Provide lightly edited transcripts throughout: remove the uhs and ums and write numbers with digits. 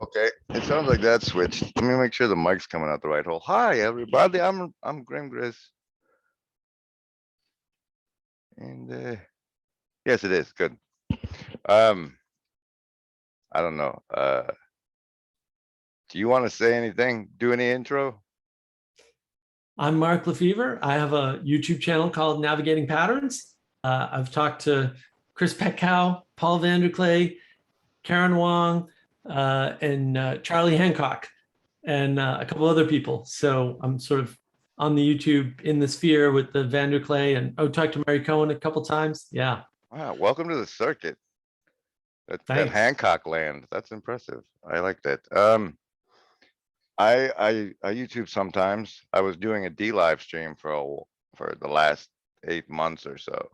Okay, it sounds like that switched. Let me make sure the mic's coming out the right hole. Hi, everybody. I'm Grim Grizz. And yes, it is good. I don't know. Do you want to say anything? Do any intro? I'm Mark Lefebvre. I have a YouTube channel called Navigating Patterns. I've talked to Chris Petkow, Paul Vanderklay, Karen Wong, and Charlie Hancock, and a couple other people. So I'm sort of on the YouTube in the sphere with the Vanderklay, and talked to Mary Cohen a couple times. Yeah. Wow, welcome to the circuit. That Thanks. Hancock land. That's impressive. I like that. I YouTube sometimes. I was doing a D-live stream for the last 8 months or so.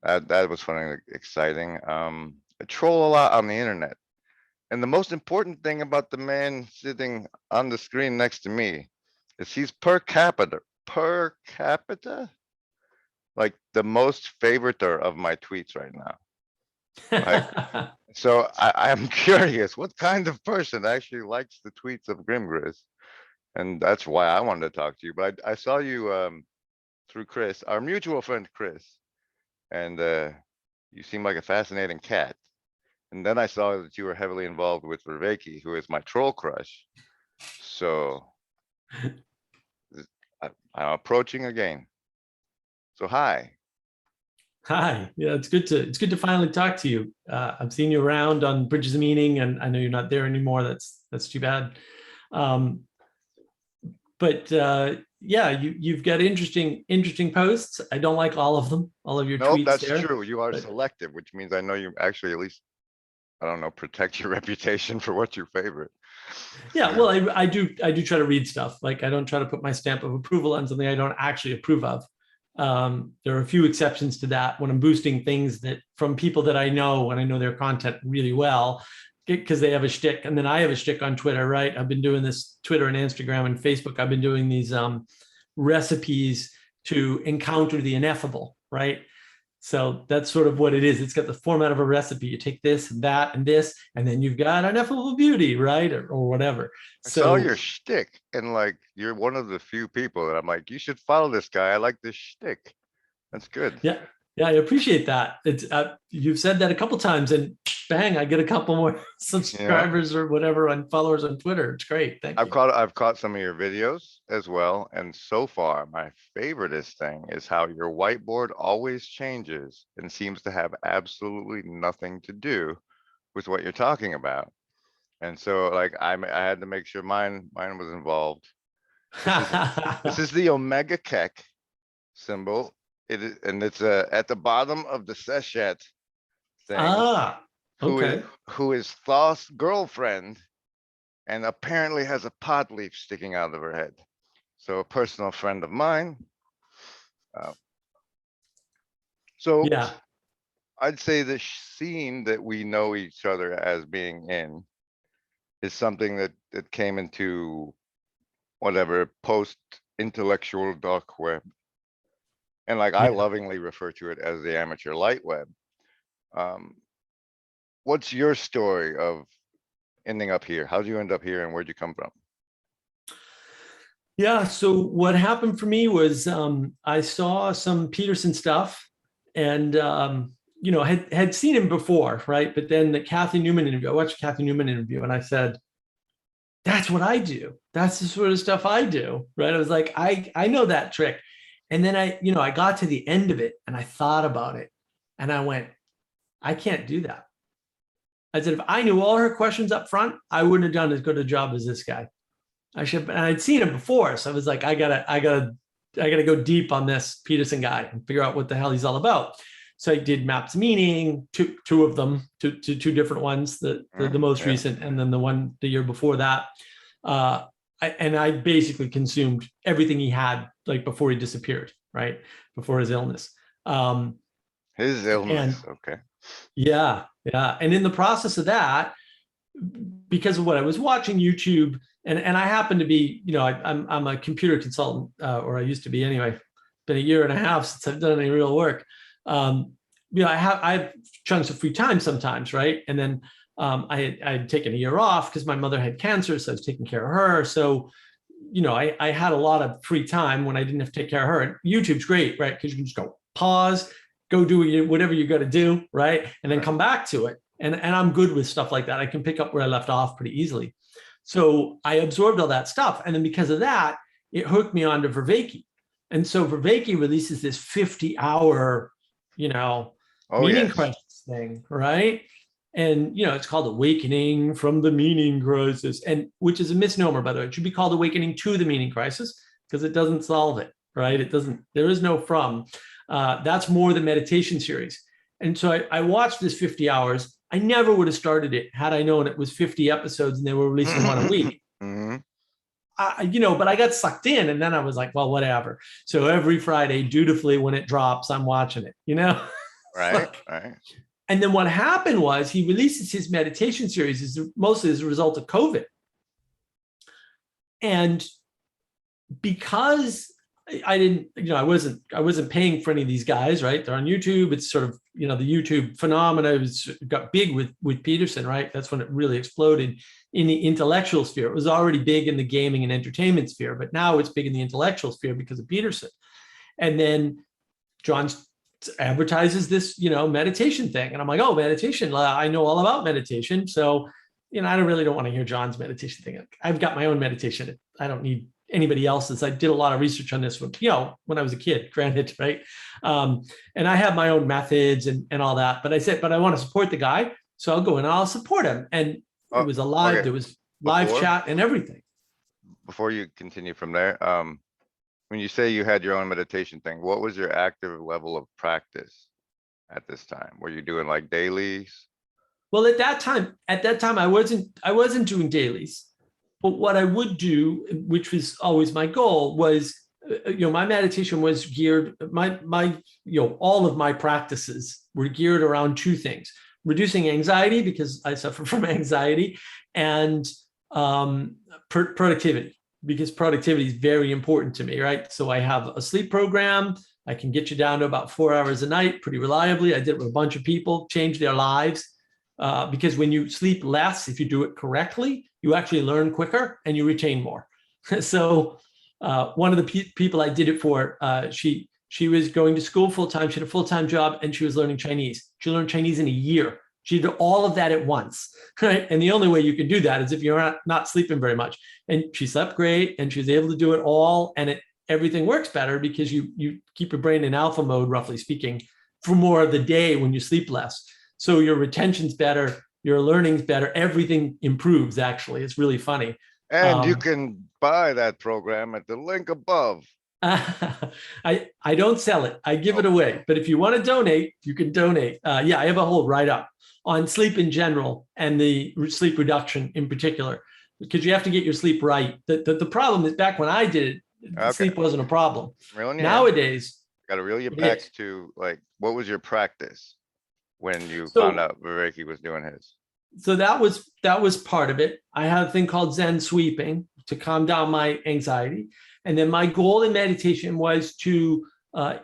That was fun and exciting. I troll a lot on the internet. And the most important thing about the man sitting on the screen next to me is he's per capita, like the most favoriter of my tweets right now. Like, so I'm curious, what kind of person actually likes the tweets of Grim Grizz? And that's why I wanted to talk to you. But I saw you through Chris, our mutual friend Chris, and you seem like a fascinating cat. And then I saw that you were heavily involved with Rebecca, who is my troll crush. So I'm approaching again. So hi. Hi. Yeah, it's good to finally talk to you. I've seen you around on Bridges of Meaning, and I know you're not there anymore. That's too bad. But yeah, you've got interesting posts. I don't like all of them, all of your tweets. That's there, true. You are selective, which means I know you actually at least, I don't know, protect your reputation for what you favorite. Yeah, well, I do try to read stuff. Like, I don't try to put my stamp of approval on something I don't actually approve of. There are a few exceptions to that when I'm boosting things that from people that I know, when I know their content really well, because they have a shtick, and then I have a shtick on Twitter, right? I've been doing this Twitter and Instagram and Facebook. I've been doing these recipes to encounter the ineffable, right? So that's sort of what it is. It's got the format of a recipe. You take this and that and this, and then you've got ineffable beauty, right? Or whatever. I saw your shtick, and like, you're one of the few people that I'm like, you should follow this guy. I like this shtick. That's good. Yeah. Yeah, I appreciate that. It's you've said that a couple times, and bang, I get a couple more subscribers or whatever and followers on Twitter. It's great. Thank you. I've caught some of your videos as well, and so far my favoriteest thing is how your whiteboard always changes and seems to have absolutely nothing to do with what you're talking about. And so, like, I had to make sure mine was involved. This is the Omega Keck symbol. It is, and it's at the bottom of the sachet thing. Okay. Who is Thoth's girlfriend, and apparently has a pot leaf sticking out of her head. So a personal friend of mine. So yeah, I'd say the scene that we know each other as being in is something that came into whatever post-intellectual dark web. And like, I lovingly refer to it as the amateur light web. What's your story of ending up here? How'd you end up here, and where'd you come from? Yeah, so what happened for me was I saw some Peterson stuff, and you know, had seen him before, right? But then the Kathy Newman interview, I watched a Kathy Newman interview, and I said, that's what I do. That's the sort of stuff I do, right? I was like, I know that trick. And then I got to the end of it, and I thought about it, and I went, I can't do that. I said, if I knew all her questions up front, I wouldn't have done as good a job as this guy. And I'd seen him before, so I was like, I gotta go deep on this Peterson guy and figure out what the hell he's all about. So I did Maps Meaning, two of them, two different ones, the most recent, and then the one the year before that. I basically consumed everything he had, like, before he disappeared, right? Before his illness. His illness, okay. Yeah. And in the process of that, because of what I was watching YouTube, and I happen to be, I'm a computer consultant, or I used to be anyway. Been a year and a half since I've done any real work. I have chunks of free time sometimes, right? And then I had taken a year off because my mother had cancer, so I was taking care of her. So, I had a lot of free time when I didn't have to take care of her. And YouTube's great, right? Because you can just go pause, go do whatever you got to do, right? And then come back to it. And I'm good with stuff like that. I can pick up where I left off pretty easily. So I absorbed all that stuff. And then because of that, it hooked me onto Vervaeke. And so Vervaeke releases this 50-hour, meaning crisis thing, right? And, it's called Awakening from the Meaning Crisis, and which is a misnomer, by the way. It should be called Awakening to the Meaning Crisis because it doesn't solve it, right? There is no from. That's more the meditation series. And so I watched this 50 hours. I never would have started it had I known it was 50 episodes and they were releasing one a week. Mm-hmm. But I got sucked in, and then I was like, well, whatever. So every Friday, dutifully, when it drops, I'm watching it, Right. And then what happened was he releases his meditation series mostly as a result of COVID. And because I wasn't paying for any of these guys, right? They're on YouTube. It's sort of, the YouTube phenomena got big with Peterson, right? That's when it really exploded in the intellectual sphere. It was already big in the gaming and entertainment sphere, but now it's big in the intellectual sphere because of Peterson. And then John advertises this, meditation thing. And I'm like, oh, meditation. I know all about meditation. So, I don't want to hear John's meditation thing. I've got my own meditation. I don't need anybody else's. I did a lot of research on this when I was a kid, granted, right? And I have my own methods and all that. But I said, but I want to support the guy. So I'll go and I'll support him. And it was there was live chat and everything. Before you continue from there, when you say you had your own meditation thing, what was your active level of practice at this time? Were you doing like dailies? Well, at that time, I wasn't doing dailies. But what I would do, which was always my goal, was, my meditation was geared, all of my practices were geared around two things: reducing anxiety, because I suffer from anxiety, and productivity, because productivity is very important to me, right? So I have a sleep program. I can get you down to about 4 hours a night pretty reliably. I did it with a bunch of people, changed their lives. Because when you sleep less, if you do it correctly, you actually learn quicker and you retain more. So one of the people I did it for, she was going to school full-time. She had a full-time job and she was learning Chinese. She learned Chinese in a year. She did all of that at once, right? And the only way you can do that is if you're not sleeping very much. And she slept great and she was able to do it all. And everything works better because you keep your brain in alpha mode, roughly speaking, for more of the day when you sleep less. So your retention's better, your learning's better, everything improves, actually. It's really funny. And you can buy that program at the link above. I don't sell it. I give it away. But if you want to donate, you can donate. I have a whole write-up on sleep in general and the sleep reduction in particular, because you have to get your sleep right. The problem is, back when I did it, sleep wasn't a problem. Nowadays, got to reel you back to, like, what was your practice when you found out Vervaeke was doing his? So that was part of it. I had a thing called Zen sweeping to calm down my anxiety. And then my goal in meditation was to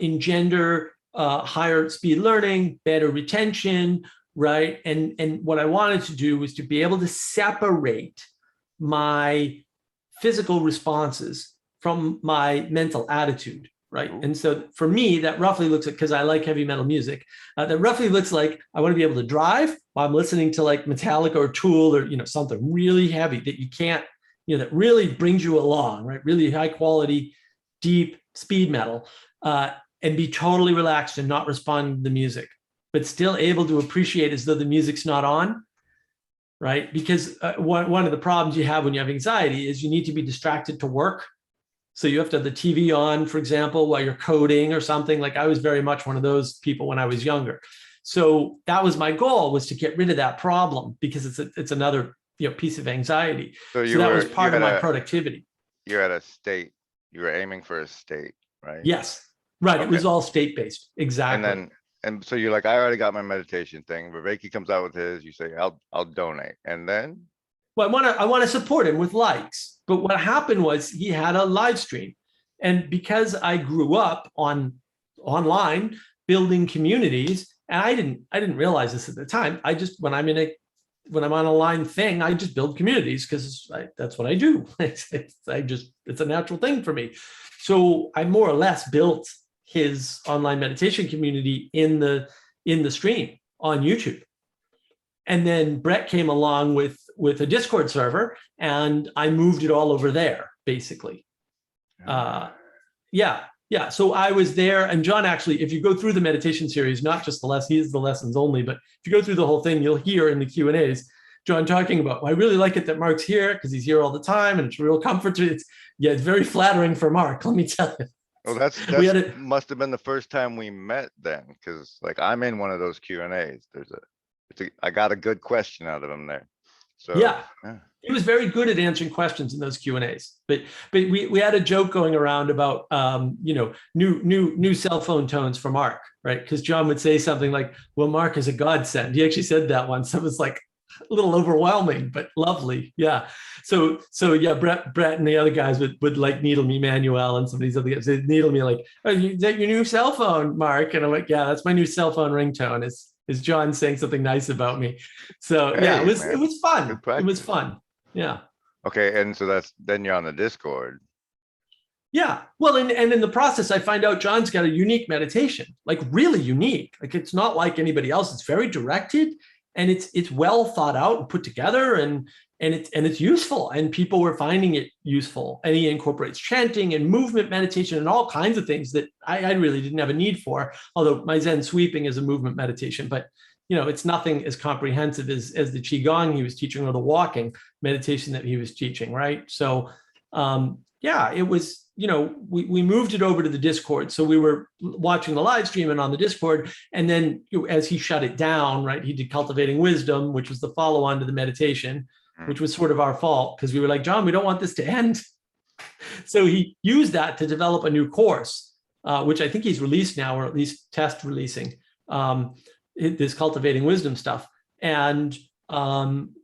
engender higher speed learning, better retention, right? And what I wanted to do was to be able to separate my physical responses from my mental attitude, right? And so for me, that roughly looks like, because I like heavy metal music, that roughly looks like I want to be able to drive while I'm listening to like Metallica or Tool or, something really heavy that you can't, that really brings you along, right? Really high quality, deep speed metal, and be totally relaxed and not respond to the music, but still able to appreciate as though the music's not on, right? Because one of the problems you have when you have anxiety is you need to be distracted to work. So you have to have the TV on, for example, while you're coding or something. Like, I was very much one of those people when I was younger. So that was my goal, was to get rid of that problem, because it's another piece of anxiety. So that was part of my productivity. You're at a state, you were aiming for a state, right? Yes, right. Okay. It was all state-based, exactly. And so you're like, I already got my meditation thing. Vervaeke comes out with his, you say, I'll donate. And then? Well, I want to support him with likes. But what happened was he had a live stream. And because I grew up online building communities, and I didn't realize this at the time. When I'm in when I'm on a line thing, I just build communities because that's what I do. It's a natural thing for me. So I more or less built his online meditation community in the stream on YouTube. And then Brett came along with a Discord server, and I moved it all over there, basically. Yeah. So I was there, and John, actually, if you go through the meditation series, not just he is the lessons only, but if you go through the whole thing, you'll hear in the Q&As John talking about, I really like it that Mark's here because he's here all the time, and it's a real comfort to it's very flattering for Mark, let me tell you. Well, must have been the first time we met then, because like I'm in one of those Q&As. I got a good question out of him there. So yeah. He was very good at answering questions in those Q&As. But we had a joke going around about new cell phone tones for Mark, right? Because John would say something like, "Well, Mark is a godsend." He actually said that once. It was like a little overwhelming, but lovely. Yeah. So yeah, Brett and the other guys would like needle me, Manuel, and some of these other guys. They'd needle me like, "Oh, is that your new cell phone, Mark?" And I'm like, "Yeah, that's my new cell phone ringtone. Is John saying something nice about me?" So hey, yeah, it was fun. It was fun. Yeah. Okay, and so then you're on the Discord. Yeah. Well, and in the process, I find out John's got a unique meditation, like really unique. Like it's not like anybody else. It's very directed, and it's well thought out and put together, and it's useful. And people were finding it useful. And he incorporates chanting and movement meditation and all kinds of things that I really didn't have a need for. Although my Zen sweeping is a movement meditation, but it's nothing as comprehensive as the Qigong he was teaching or the walking meditation that he was teaching, right? So, it was, we moved it over to the Discord. So we were watching the live stream and on the Discord. And then as he shut it down, right, he did Cultivating Wisdom, which was the follow-on to the meditation, which was sort of our fault because we were like, John, we don't want this to end. So he used that to develop a new course, which I think he's released now, or at least test releasing. This Cultivating Wisdom stuff. And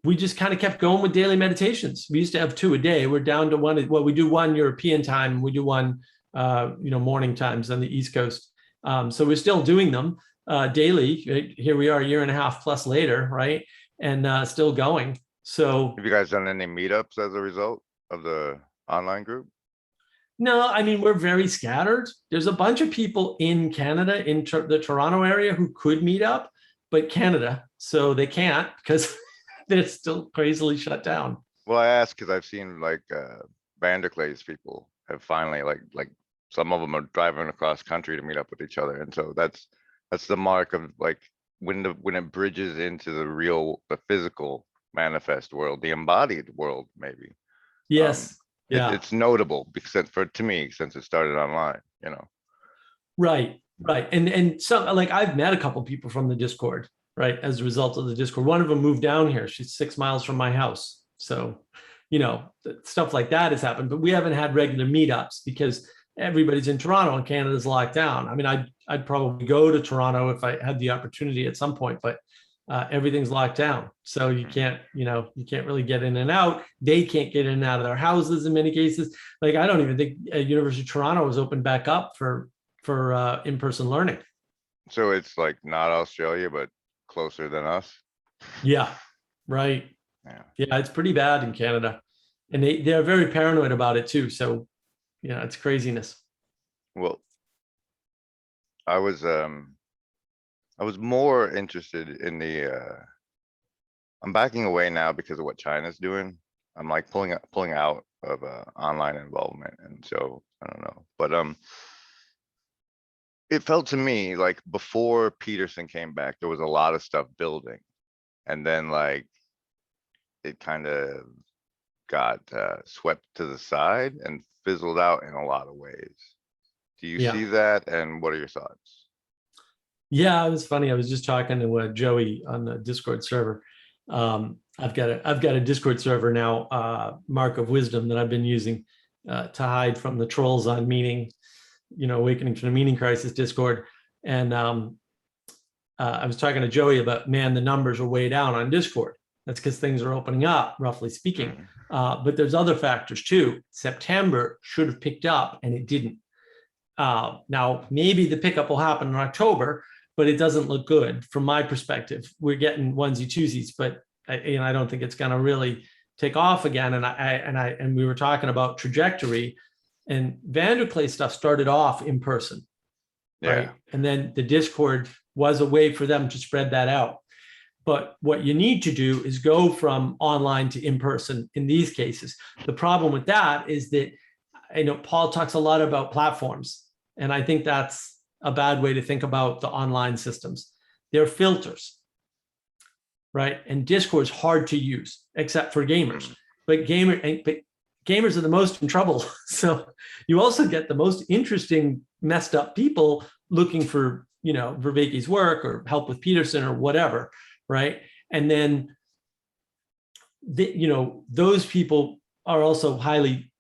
we just kind of kept going with daily meditations. We used to have 2 a day. We're down to 1. Well, we do 1 European time. We do 1, morning times on the East Coast. So we're still doing them daily. Right? Here we are a year and a half plus later, right? And still going. So have you guys done any meetups as a result of the online group? No, I mean, we're very scattered. There's a bunch of people in Canada, in the Toronto area, who could meet up, but Canada, so they can't because they're still crazily shut down. Well, I asked because I've seen like Vanderklay's people have finally like some of them are driving across country to meet up with each other, and so that's the mark of like when it bridges into the physical manifest world, the embodied world, maybe. Yes. Yeah. It's notable because to me, since it started online, Right. And so like I've met a couple of people from the Discord, right, as a result of the Discord. One of them moved down here. She's 6 miles from my house. So, stuff like that has happened, but we haven't had regular meetups because everybody's in Toronto and Canada's locked down. I mean, I'd probably go to Toronto if I had the opportunity at some point, but everything's locked down. So you can't really get in and out. They can't get in and out of their houses in many cases. Like, I don't even think University of Toronto was opened back up for in-person learning. So it's like not Australia, but closer than us. Yeah, right. Yeah, it's pretty bad in Canada. And they're very paranoid about it too. So, it's craziness. Well, I was more interested in I'm backing away now because of what China's doing. I'm like pulling out of online involvement. And so I don't know, but it felt to me like before Peterson came back, there was a lot of stuff building, and then like it kind of got swept to the side and fizzled out in a lot of ways. Do you see that? And what are your thoughts? Yeah, it was funny. I was just talking to Joey on the Discord server. I've got a Discord server now, Mark of Wisdom, that I've been using to hide from the trolls on Awakening from the Meaning Crisis Discord. And I was talking to Joey about, man, the numbers are way down on Discord. That's because things are opening up, roughly speaking. But there's other factors too. September should have picked up and it didn't. Now, maybe the pickup will happen in October, but it doesn't look good from my perspective. We're getting onesie twosies, but I don't think it's going to really take off again. And we were talking about trajectory, and Vanderklay stuff started off in person, right? And then the Discord was a way for them to spread that out. But what you need to do is go from online to in person in these cases. The problem with that is that I know Paul talks a lot about platforms, and I think that's a bad way to think about the online systems. They're filters, right? And Discord is hard to use, except for gamers. But gamers are the most in trouble. So you also get the most interesting, messed up people looking for, Vervaeke's work or help with Peterson or whatever, right? And then, those people are also highly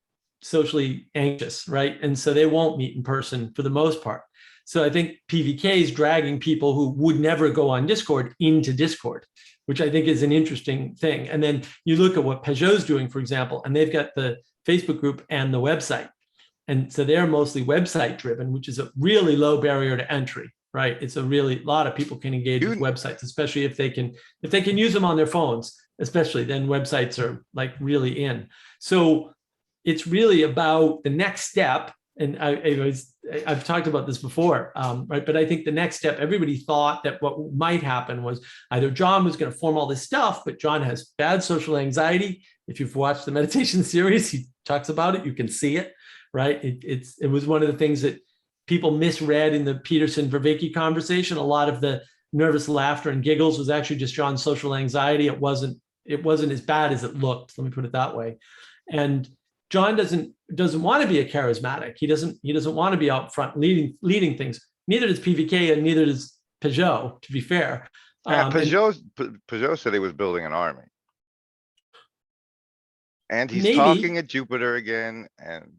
socially anxious, right? And so they won't meet in person for the most part. So I think PVK is dragging people who would never go on Discord into Discord, which I think is an interesting thing. And then you look at what Peugeot's doing, for example, and they've got the Facebook group and the website. And so they're mostly website driven, which is a really low barrier to entry, right? It's a lot of people can engage with websites, especially if they can use them on their phones, especially then websites are like really in. So it's really about the next step. And I've talked about this before, right? But I think the next step, everybody thought that what might happen was either John was going to form all this stuff, but John has bad social anxiety. If you've watched the meditation series, he talks about it. You can see it, right? It was one of the things that people misread in the Peterson-Vervaeke conversation. A lot of the nervous laughter and giggles was actually just John's social anxiety. It wasn't as bad as it looked. Let me put it that way. And John doesn't want to be a charismatic. He doesn't want to be out front leading things. Neither does PVK and neither does Peugeot, to be fair. Peugeot said he was building an army. And he's maybe talking at Jupiter again, and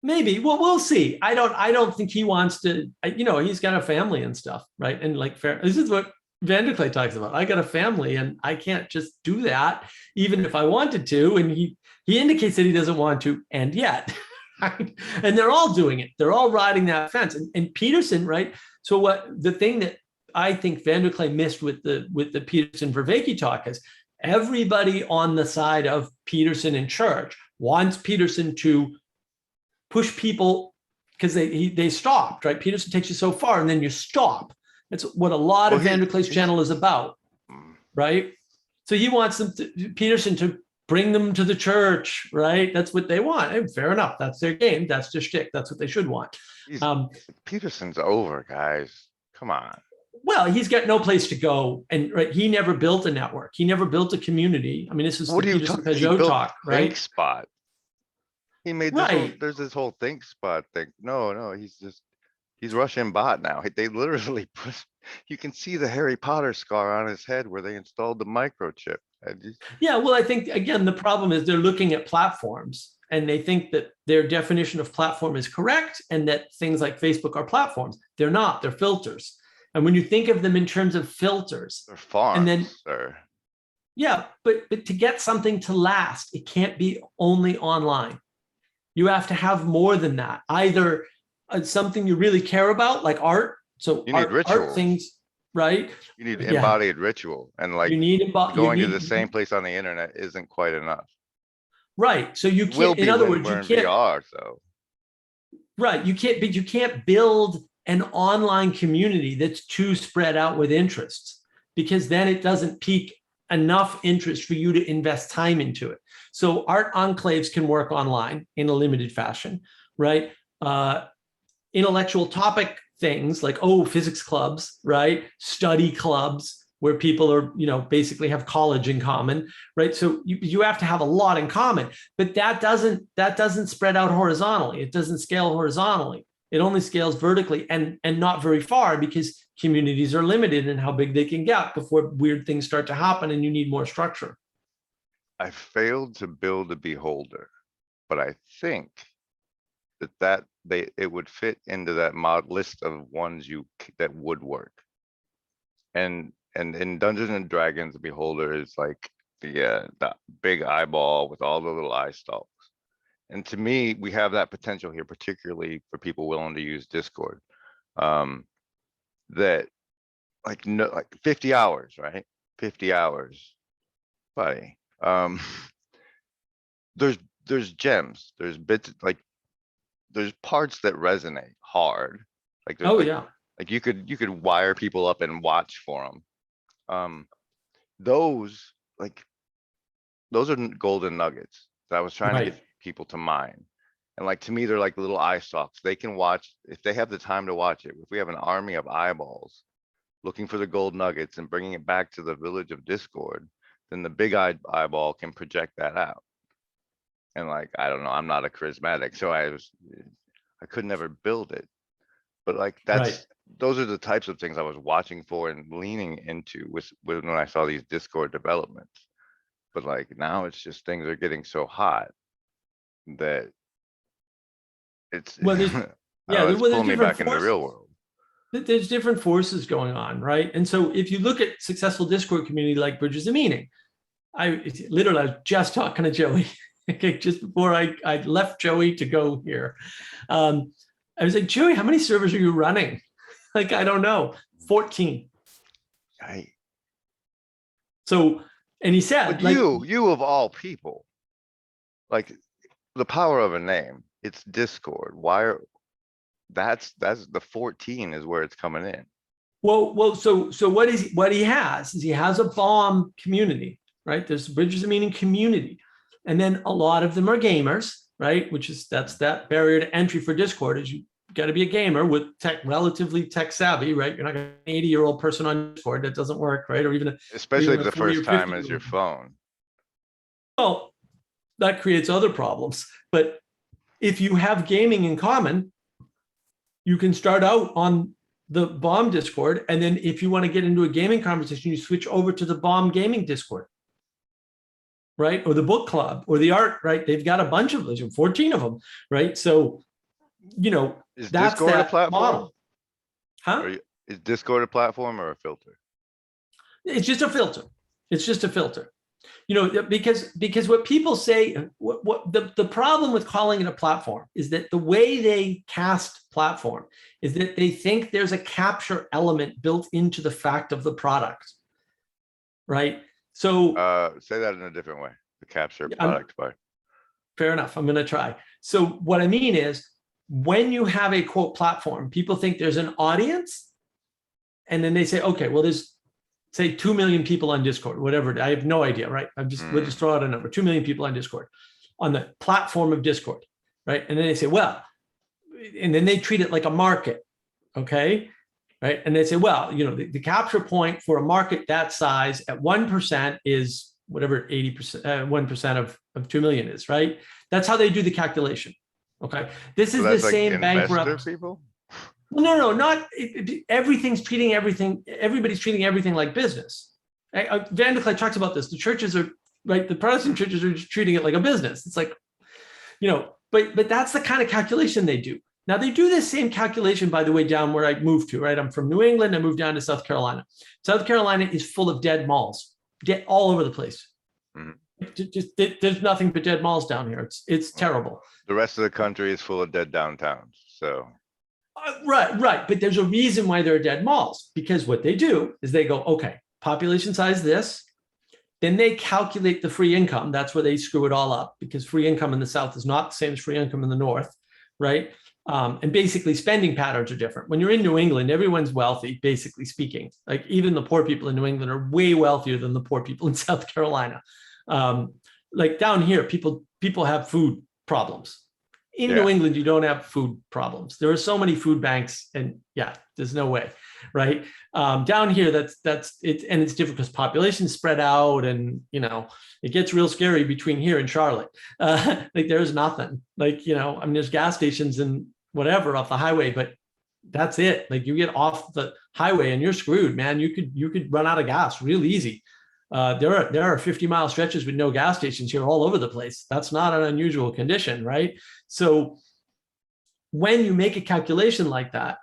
maybe. Well, we'll see. I don't think he wants to, he's got a family and stuff, right? And like this is what Vanderklay talks about. I got a family and I can't just do that, even if I wanted to. And he indicates that he doesn't want to, and yet, right? And they're all doing it. They're all riding that fence. And Peterson, right? So the thing that I think Vanderklay missed with the Peterson-Vervaeke talk is everybody on the side of Peterson and Church wants Peterson to push people because they stopped, right? Peterson takes you so far and then you stop. That's what a lot of Vanderklay's channel is about, right? So he wants Peterson to bring them to the church, right? That's what they want. And fair enough. That's their game. That's their shtick. That's what they should want. Peterson's over, guys. Come on. Well, he's got no place to go, and right, he never built a network. He never built a community. I mean, this is the Peterson Peugeot talk, right? ThinkSpot. He made this there's this whole ThinkSpot thing. No, he's Russian bot now. They literally you can see the Harry Potter scar on his head where they installed the microchip. Yeah, well, I think, again, the problem is they're looking at platforms and they think that their definition of platform is correct and that things like Facebook are platforms. They're not, they're filters. And when you think of them in terms of filters, they're farms, and then, sir. Yeah, but to get something to last, it can't be only online. You have to have more than that. Either something you really care about, like art. So you need rituals. Art things, right? You need embodied ritual, and like going to the same place on the internet isn't quite enough. Right. So you can't. In other words, you can't. VR, so. Right. You can't. But you can't build an online community that's too spread out with interests, because then it doesn't pique enough interest for you to invest time into it. So art enclaves can work online in a limited fashion, right? Intellectual topic things like, physics clubs, right? Study clubs where people are, basically have college in common, right? So you have to have a lot in common, but that doesn't spread out horizontally. It doesn't scale horizontally. It only scales vertically and not very far, because communities are limited in how big they can get before weird things start to happen and you need more structure. I failed to build a beholder, but I think that it would fit into that mod list of ones that would work. And in Dungeons and Dragons, the beholder is like the big eyeball with all the little eye stalks. And to me, we have that potential here, particularly for people willing to use Discord. That like 50 hours, right? 50 hours, buddy. There's gems, there's bits, like, there's parts that resonate hard. Like there's Oh yeah, like you could wire people up and watch for them. Those, like, those are golden nuggets that I was trying to right. get people to mine. And like, to me, they're like little eye stalks. They can watch if they have the time to watch it. If we have an army of eyeballs looking for the gold nuggets and bringing it back to the village of Discord, then the big eyeball can project that out. And like, I don't know, I'm not a charismatic, so I could never build it. But like, Right. those are the types of things I was watching for and leaning into with when I saw these Discord developments. But like, now it's just things are getting so hot that it's Well, I there's don't yeah, know, it's well, there's pulling me different back into the real forces. world. There's different forces going on, right? And so if you look at successful Discord community like Bridges of Meaning, I was just talking to Joey okay, just before I left Joey to go here. I was like, Joey, how many servers are you running? Like, I don't know, 14. I, So, and he said, but like, you of all people, like, the power of a name, it's Discord. Why are that's the 14 is where it's coming in. so what he has is he has a bomb community, right? There's Bridges of Meaning community, and then a lot of them are gamers, right? That's that barrier to entry for Discord is you got to be a gamer with relatively tech savvy, right? You're not going to be an 80-year-old person on Discord. That doesn't work, right? Or even Especially if a the 40 or first 50 time year is your old. phone. Well, that creates other problems. But if you have gaming in common, you can start out on the bomb Discord. And then if you want to get into a gaming conversation, you switch over to the bomb gaming Discord, right? Or the book club or the art, right? They've got a bunch of those, 14 of them, right? So, Is that's Discord a that platform? model. Huh? Is Discord a platform or a filter? It's just a filter. It's just a filter. Because what people say, what the problem with calling it a platform is that the way they cast platform is that they think there's a capture element built into the fact of the product, right? So Say that in a different way. The capture I'm product part. fair enough. I'm going to try. So what I mean is when you have a quote platform, people think there's an audience, and then they say, okay, well, there's say 2 million people on Discord, whatever. I have no idea, right? We'll just throw out a number, 2 million people on Discord, on the platform of Discord, right? And then they say, well, and then they treat it like a market, okay? Right? And they say, well, the capture point for a market that size at 1% is whatever 80%, 1% of 2 million is, right? That's how they do the calculation, okay? This is So the that's like same investor bankrupt. people? No, not everything's treating everything. Everybody's treating everything like business. Van der Klee talks about this. The churches are right. The Protestant churches are just treating it like a business. It's like, but that's the kind of calculation they do. Now they do this same calculation, by the way, down where I moved to. Right, I'm from New England. I moved down to South Carolina. South Carolina is full of dead malls, dead all over the place. Just there's nothing but dead malls down here. It's terrible. The rest of the country is full of dead downtowns. So. Right. But there's a reason why there are dead malls, because what they do is they go, okay, population size this, then they calculate the free income. That's where they screw it all up, because free income in the South is not the same as free income in the North, right? And basically spending patterns are different. When you're in New England, everyone's wealthy, basically speaking. Like even the poor people in New England are way wealthier than the poor people in South Carolina. Like down here, people have food problems. In New England, you don't have food problems. There are so many food banks, and there's no way, right? Down here, that's it, and it's different because population's spread out, and it gets real scary between here and Charlotte. Like there's nothing. Like I mean, there's gas stations and whatever off the highway, but that's it. Like you get off the highway and you're screwed, man. You could run out of gas real easy. There are 50-mile stretches with no gas stations here all over the place. That's not an unusual condition, right? So when you make a calculation like that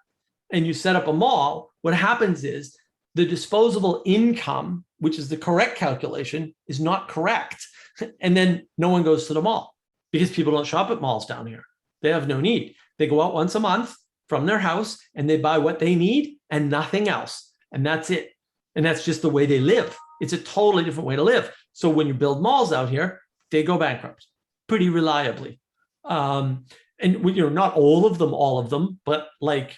and you set up a mall, what happens is the disposable income, which is the correct calculation, is not correct. And then no one goes to the mall because people don't shop at malls down here. They have no need. They go out once a month from their house and they buy what they need and nothing else. And that's it. And that's just the way they live. It's a totally different way to live. So when you build malls out here, they go bankrupt pretty reliably. And not all of them, but like,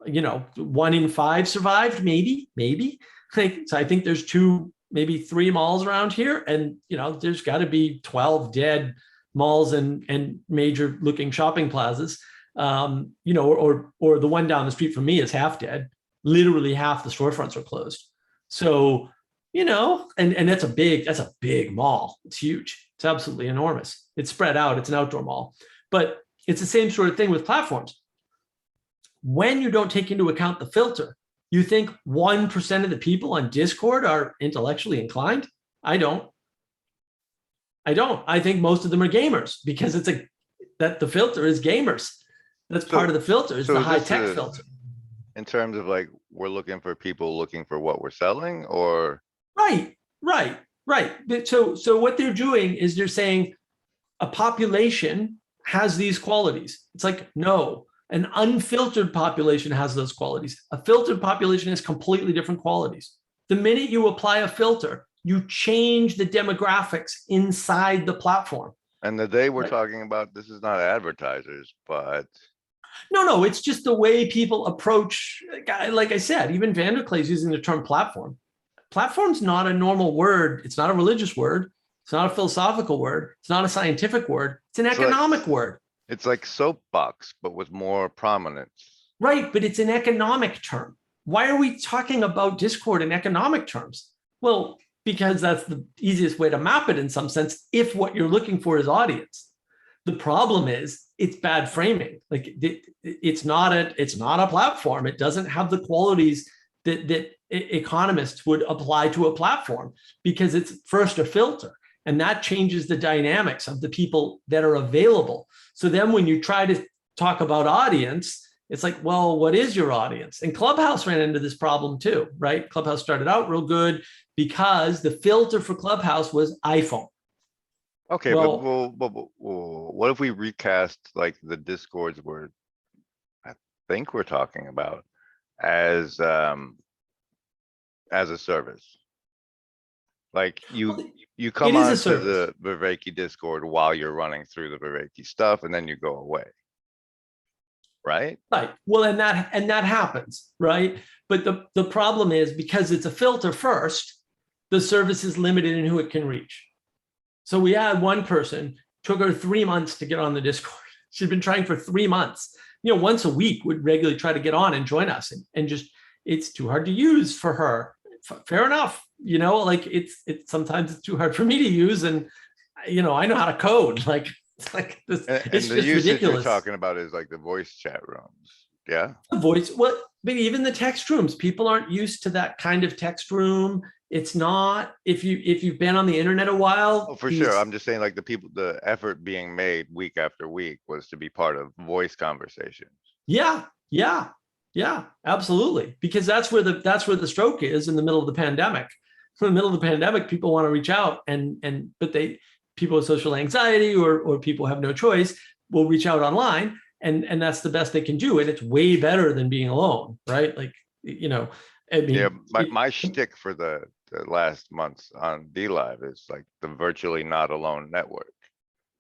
1 in 5 survived, maybe. So I think there's 2, maybe 3 malls around here, and there's got to be 12 dead malls and major looking shopping plazas. Or the one down the street from me is half dead. Literally half the storefronts are closed. So, and that's a big mall. It's huge. It's absolutely enormous. It's spread out. It's an outdoor mall, but it's the same sort of thing with platforms. When you don't take into account the filter, you think 1% of the people on Discord are intellectually inclined? I don't. I think most of them are gamers, because that the filter is gamers. That's part of the filter, is the high tech filter. In terms of like, we're looking for people looking for what we're selling, or? Right. So what they're doing is they're saying a population has these qualities. It's like, no, an unfiltered population has those qualities. A filtered population has completely different qualities. The minute you apply a filter, you change the demographics inside the platform. And the day we're talking about, this is not advertisers, but. No, it's just the way people approach. Like I said, even Vanderklay is using the term platform. Platform's not a normal word. It's not a religious word. It's not a philosophical word. It's not a scientific word. It's an economic word. It's like soapbox, but with more prominence. Right, but it's an economic term. Why are we talking about Discord in economic terms? Well, because that's the easiest way to map it in some sense, if what you're looking for is audience. The problem is it's bad framing. Like it's not a platform. It doesn't have the qualities that economists would apply to a platform, because it's first a filter, and that changes the dynamics of the people that are available. So then when you try to talk about audience, it's like, well, what is your audience? And Clubhouse ran into this problem too, right? Clubhouse started out real good because the filter for Clubhouse was iPhone. Okay, well, but what if we recast like the Discords I think we're talking about as a service? Like you come on to the Vervaeke Discord while you're running through the Vervaeke stuff, and then you go away. Right. Well, and that happens, right? But the problem is, because it's a filter first, the service is limited in who it can reach. So we had one person, took her 3 months to get on the Discord. She'd been trying for 3 months. Once a week would regularly try to get on and join us, and just, it's too hard to use for her. Fair enough. Like it's sometimes it's too hard for me to use, and I know how to code. Like this, and it's the just usage ridiculous. You're talking about is like the voice chat rooms. Yeah. Voice, well, but even the text rooms, people aren't used to that kind of text room. It's not, if you've been on the internet a while. Oh, for sure. I'm just saying, like, the effort being made week after week was to be part of voice conversations. Yeah, absolutely. Because that's where the stroke is, in the middle of the pandemic. In the middle of the pandemic, people want to reach out, but people with social anxiety or people have no choice will reach out online, and that's the best they can do. And it's way better than being alone, right? Like, I mean, yeah, my shtick for the last months on DLive is like the virtually not alone network.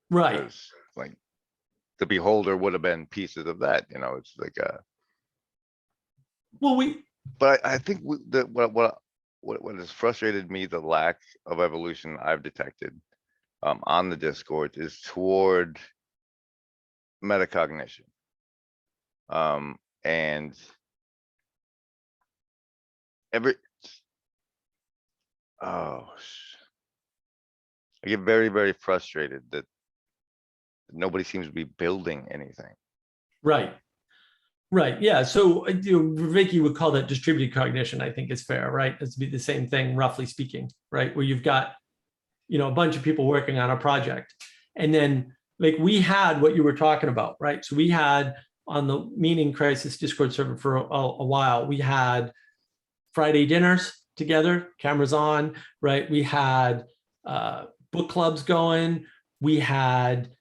Right. Like the beholder would have been pieces of that, it's like but I think what has frustrated me, the lack of evolution I've detected on the Discord, is toward metacognition. And I get very, very frustrated that nobody seems to be building anything. Right. Yeah. So Vicky would call that distributed cognition. I think is fair, right? It's be the same thing, roughly speaking, right? Where you've got, a bunch of people working on a project, and then like we had what you were talking about, right? So we had on the Meaning Crisis Discord server for a while, we had Friday dinners together, cameras on, right? We had book clubs going. We had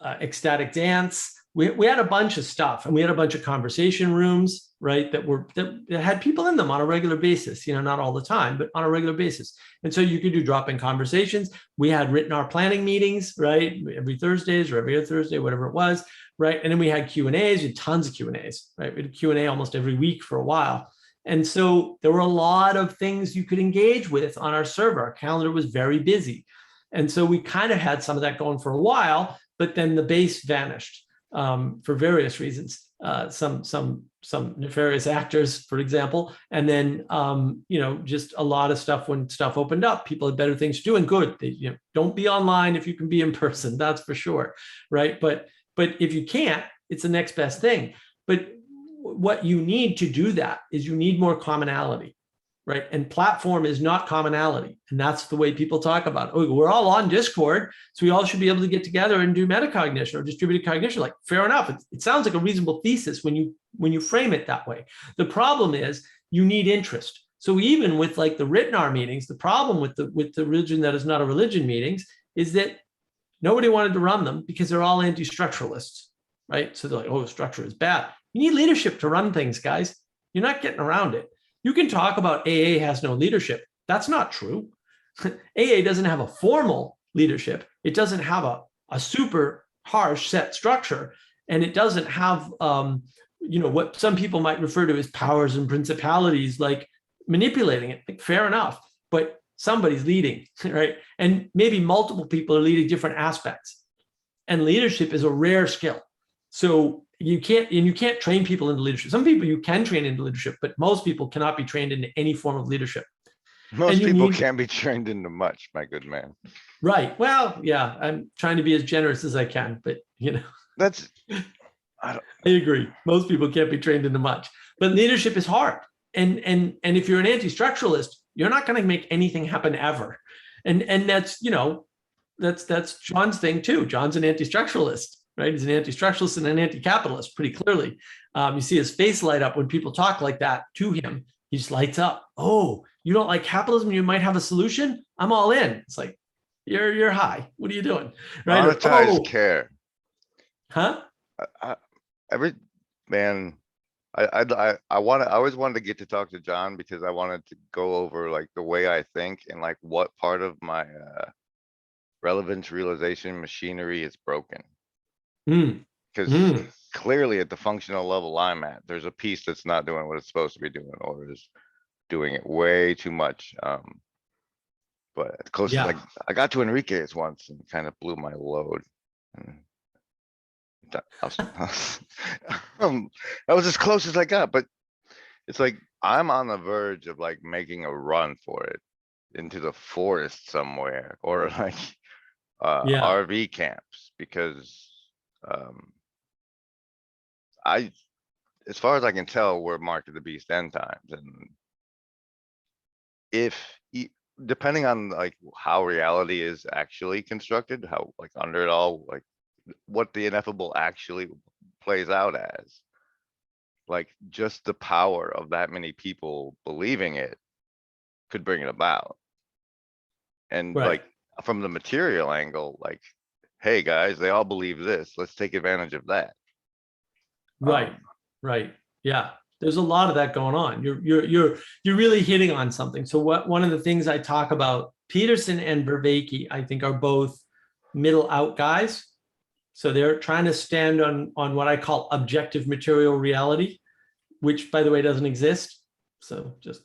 ecstatic dance. We had a bunch of stuff, and we had a bunch of conversation rooms. right, that had people in them on a regular basis, not all the time, but on a regular basis. And so you could do drop-in conversations. We had written our planning meetings, right, every Thursdays or every other Thursday, whatever it was, right? And then we had Q&As, we had tons of Q&As, right? We had Q&A almost every week for a while. And so there were a lot of things you could engage with on our server. Our calendar was very busy. And so we kind of had some of that going for a while, but then the base vanished for various reasons. Some nefarious actors, for example, and then just a lot of stuff. When stuff opened up, people had better things to do, and good. Don't be online if you can be in person. That's for sure, right? But if you can't, it's the next best thing. But what you need to do that is you need more commonality, right? And platform is not commonality. And that's the way people talk about it. Oh, we're all on Discord, so we all should be able to get together and do metacognition or distributed cognition. Like, fair enough. It sounds like a reasonable thesis when you frame it that way. The problem is you need interest. So even with like the written R meetings, the problem with the religion that is not a religion meetings is that nobody wanted to run them because they're all anti-structuralists, right? So they're like, oh, structure is bad. You need leadership to run things, guys. You're not getting around it. You can talk about AA has no leadership. That's not true. AA doesn't have a formal leadership. It doesn't have a super harsh set structure. And it doesn't have, what some people might refer to as powers and principalities, like manipulating it. Like, fair enough. But somebody's leading, right? And maybe multiple people are leading different aspects. And leadership is a rare skill. So you can't train people into leadership. Some people you can train into leadership, but most people cannot be trained into any form of leadership. Most people can't be trained into much, my good man. Right. Well, yeah, I'm trying to be as generous as I can, but that's, I agree. Most people can't be trained into much, but leadership is hard. And if you're an anti-structuralist, you're not going to make anything happen ever. And that's, that's John's thing too. John's an anti-structuralist. Right? He's an anti-structuralist and an anti-capitalist, pretty clearly. You see his face light up when people talk like that to him. He just lights up. Oh, you don't like capitalism? You might have a solution? I'm all in. It's like, you're high. What are you doing? Right? Monetize care. Huh? I always wanted to get to talk to John because I wanted to go over like the way I think and like what part of my relevance realization machinery is broken. Because clearly at the functional level I'm at, there's a piece that's not doing what it's supposed to be doing, or is doing it way too much. But close to, like, I got to Enrique's once and kind of blew my load. And that was as close as I got, but it's like I'm on the verge of like making a run for it into the forest somewhere, or like RV camps, because as far as I can tell, we're marked at the beast end times. And depending on like how reality is actually constructed, how like under it all, like what the ineffable actually plays out as, like just the power of that many people believing it could bring it about. And like from the material angle, like, hey guys, they all believe this, let's take advantage of that. Right. Yeah. There's a lot of that going on. You're really hitting on something. So one of the things I talk about, Peterson and Vervaeke, I think, are both middle out guys. So they're trying to stand on what I call objective material reality, which, by the way, doesn't exist. So just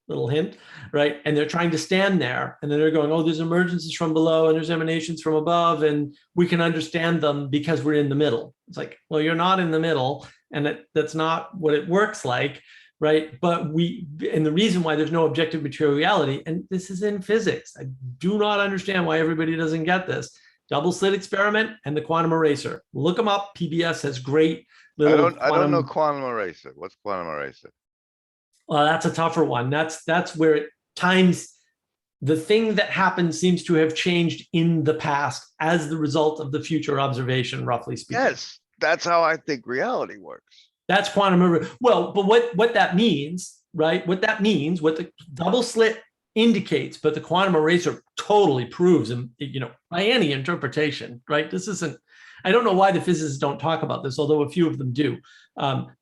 little hint, right? And they're trying to stand there, and then they're going, oh, there's emergences from below and there's emanations from above, and we can understand them because we're in the middle. It's like, well, you're not in the middle, and that's not what it works like, right? But and the reason why there's no objective material reality, and this is in physics, I do not understand why everybody doesn't get this. Double slit experiment and the quantum eraser. Look them up. PBS has great little I don't know quantum eraser. What's quantum eraser? Well, that's a tougher one. That's where it times the thing that happened seems to have changed in the past as the result of the future observation, roughly speaking. Yes, that's how I think reality works. That's quantum. Well, but what that means, right? What that means, what the double slit indicates, but the quantum eraser totally proves, by any interpretation, right? This isn't, I don't know why the physicists don't talk about this, although a few of them do.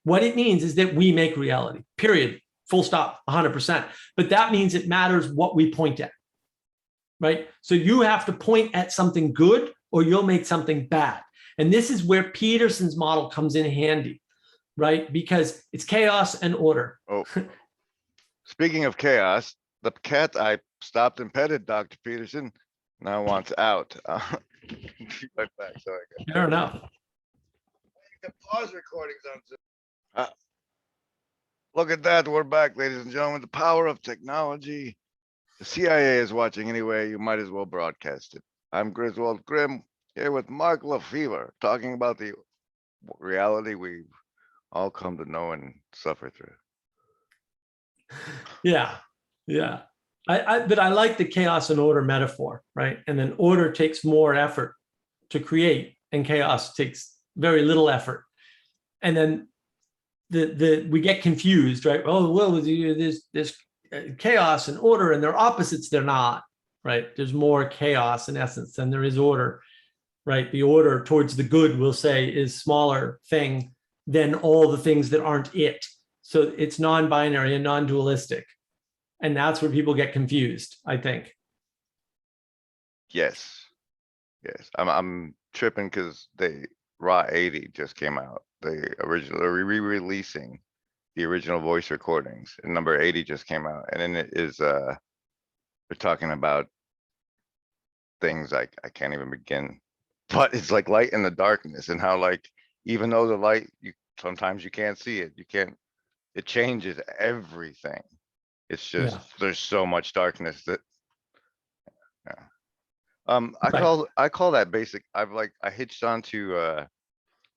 What it means is that we make reality, period, full stop, 100%. But that means it matters what we point at, right? So you have to point at something good or you'll make something bad. And this is where Peterson's model comes in handy, right? Because it's chaos and order. Oh, speaking of chaos, the cat I stopped and petted, Dr. Peterson, now wants out. Be right back. Sorry. Fair enough. You can pause recordings on Zoom. Look at that. We're back, ladies and gentlemen. The power of technology. The CIA is watching anyway. You might as well broadcast it. I'm Griswold Grimm here with Mark Lefebvre talking about the reality we've all come to know and suffer through. Yeah. But I like the chaos and order metaphor, right? And then order takes more effort to create, and chaos takes very little effort. And then we get confused, right? Oh, well, there's chaos and order, and they're opposites. They're not, right? There's more chaos in essence than there is order, right? The order towards the good, we'll say, is smaller thing than all the things that aren't it. So it's non-binary and non-dualistic. And that's where people get confused, I think. Yes. I'm tripping because Raw 80 just came out. They're re-releasing the original voice recordings, and number 80 just came out, and then it is they're talking about things I can't even begin, but it's like light in the darkness, and how like even though the light, sometimes you can't see it, it changes everything. It's just there's so much darkness that I call that basic. I hitched onto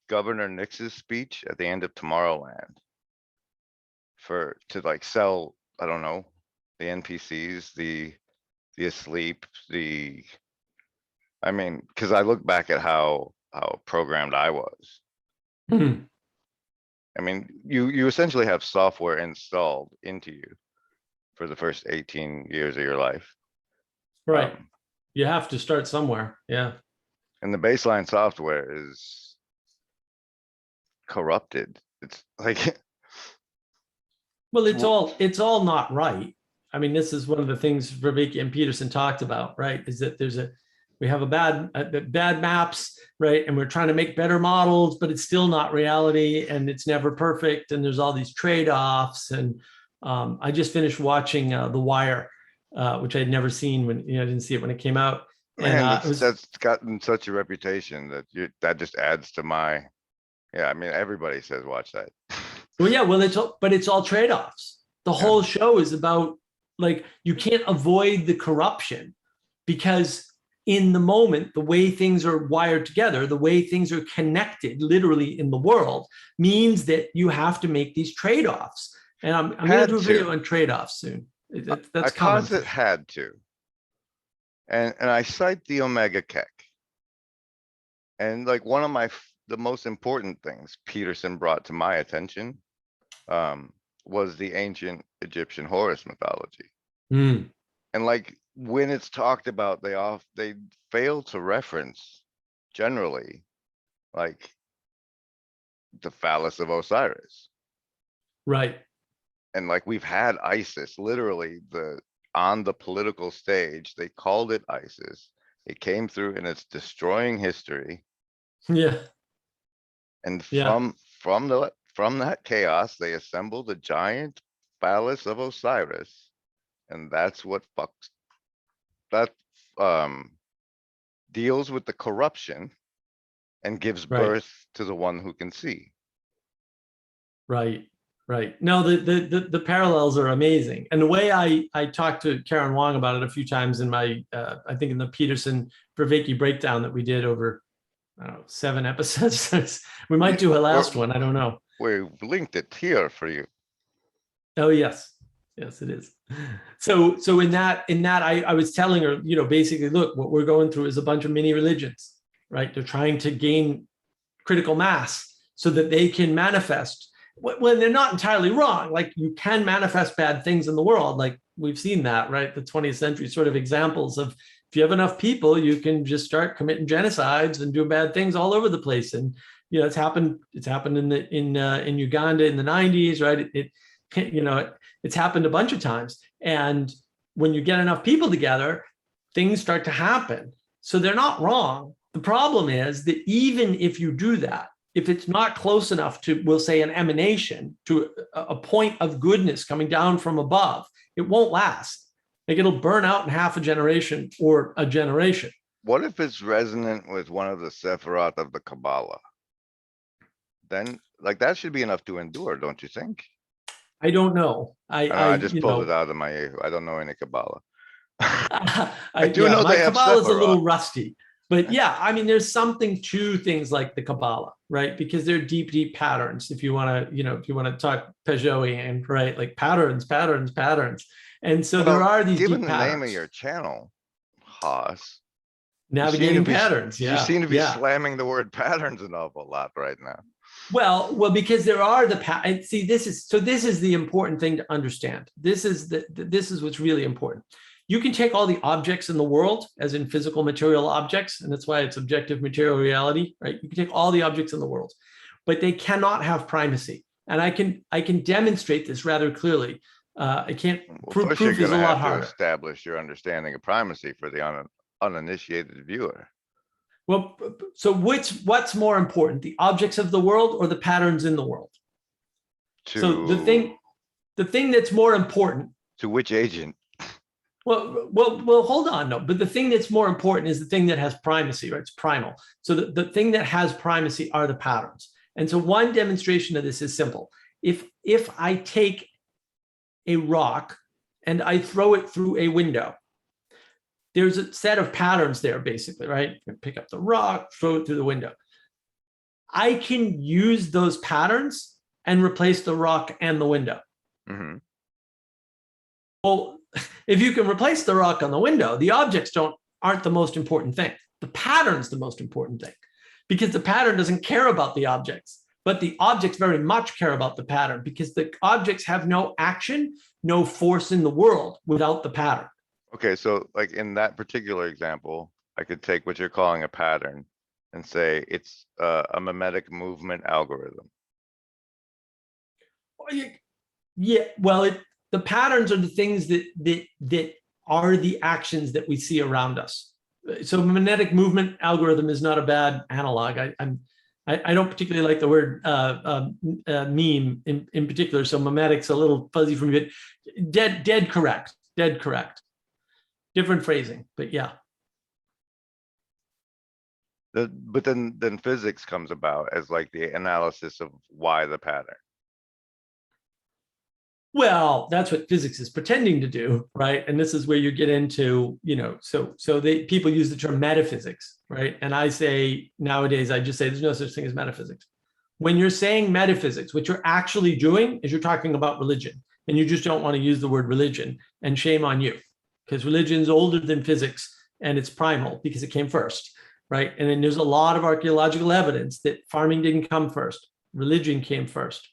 Governor Nix's speech at the end of Tomorrowland to like sell, I don't know, the NPCs, the asleep, I mean, because I look back at how programmed I was. Mhm. I mean, you essentially have software installed into you for the first 18 years of your life. Right. You have to start somewhere. Yeah. And the baseline software is corrupted. It's like, well, it's all not right. I mean, this is one of the things Vervaeke and Peterson talked about, right? Is that we have bad maps, right? And we're trying to make better models, but it's still not reality, and it's never perfect. And there's all these trade-offs. And I just finished watching The Wire, which I had never seen I didn't see it when it came out. Man, that's gotten such a reputation that just adds to my, I mean, everybody says watch that. Well, yeah, but it's all trade-offs. The whole show is about, like, you can't avoid the corruption, because in the moment, the way things are wired together, the way things are connected literally in the world, means that you have to make these trade-offs. And I'm going to do a video on trade-offs soon. That's coming. It had to. And I cite the Omega Keck. And like one of the most important things Peterson brought to my attention was the ancient Egyptian Horus mythology. And like when it's talked about, they fail to reference generally like the phallus of Osiris. Right. And like we've had Isis literally on the political stage. They called it Isis. It came through and it's destroying history. Yeah. And from that chaos, they assembled a giant phallus of Osiris. And that's what deals with the corruption and gives birth to the one who can see. Right. No, the parallels are amazing. And the way I talked to Karen Wong about it a few times in my, I think in the Peterson Vervaeke breakdown that we did over, I don't know, 7 episodes. We might do a last one. I don't know. We linked it here for you. Oh, yes, it is. So in that, I was telling her, basically, look, what we're going through is a bunch of mini religions, right? They're trying to gain critical mass so that they can manifest when they're not entirely wrong. Like, you can manifest bad things in the world, like we've seen that, right? The 20th century sort of examples of, if you have enough people, you can just start committing genocides and doing bad things all over the place. And it's happened. It's happened in Uganda in the 90s, right? It's happened a bunch of times. And when you get enough people together, things start to happen. So they're not wrong. The problem is that even if you do that, if it's not close enough to, we'll say, an emanation, to a point of goodness coming down from above, it won't last. Like, it'll burn out in half a generation or a generation. What if it's resonant with one of the Sephiroth of the Kabbalah? Then, like, that should be enough to endure, don't you think? I don't know. I just pulled it out of my ear. I don't know any Kabbalah. I do know my they have Kabbalah is a little Sephiroth. rusty, but yeah, I mean, there's something to things like the Kabbalah, right? Because they're deep, deep patterns. If you want to talk Peugeotian, right? Like patterns. And so there are these given deep the patterns. name of your channel, Haas, Navigating patterns. You Yeah. seem to be slamming the word patterns an awful lot right now. Well, because there are the see. This is the important thing to understand. This is what's really important. You can take all the objects in the world, as in physical material objects, and that's why it's objective material reality, right? You can take all the objects in the world, but they cannot have primacy. And I can demonstrate this rather clearly. I can't. Well, first proof you're is a going to lot have to harder. establish your understanding of primacy for the uninitiated viewer. Well, so what's more important, the objects of the world or the patterns in the world? So the thing that's more important. To which agent? Well, hold on, no. But the thing that's more important is the thing that has primacy, right? It's primal. So the thing that has primacy are the patterns. And so one demonstration of this is simple. If I take a rock and I throw it through a window, there's a set of patterns there, basically, right? You pick up the rock, throw it through the window. I can use those patterns and replace the rock and the window. Mm-hmm. Well, if you can replace the rock on the window, the objects aren't the most important thing. The pattern's the most important thing, because the pattern doesn't care about the objects, but the objects very much care about the pattern, because the objects have no action, no force in the world without the pattern. Okay, so like in that particular example, I could take what you're calling a pattern and say it's a mimetic movement algorithm. Yeah, well, the patterns are the things that are the actions that we see around us. So mimetic movement algorithm is not a bad analog. I don't particularly like the word meme in particular, so mimetic's a little fuzzy for me, but dead correct. Different phrasing, but yeah. But then physics comes about as like the analysis of why the pattern. Well, that's what physics is pretending to do, right? And this is where you get into, so people use the term metaphysics, right? And I say nowadays, I just say there's no such thing as metaphysics. When you're saying metaphysics, what you're actually doing is you're talking about religion, and you just don't want to use the word religion, and shame on you, because religion's older than physics and it's primal because it came first, right? And then there's a lot of archaeological evidence that farming didn't come first, religion came first.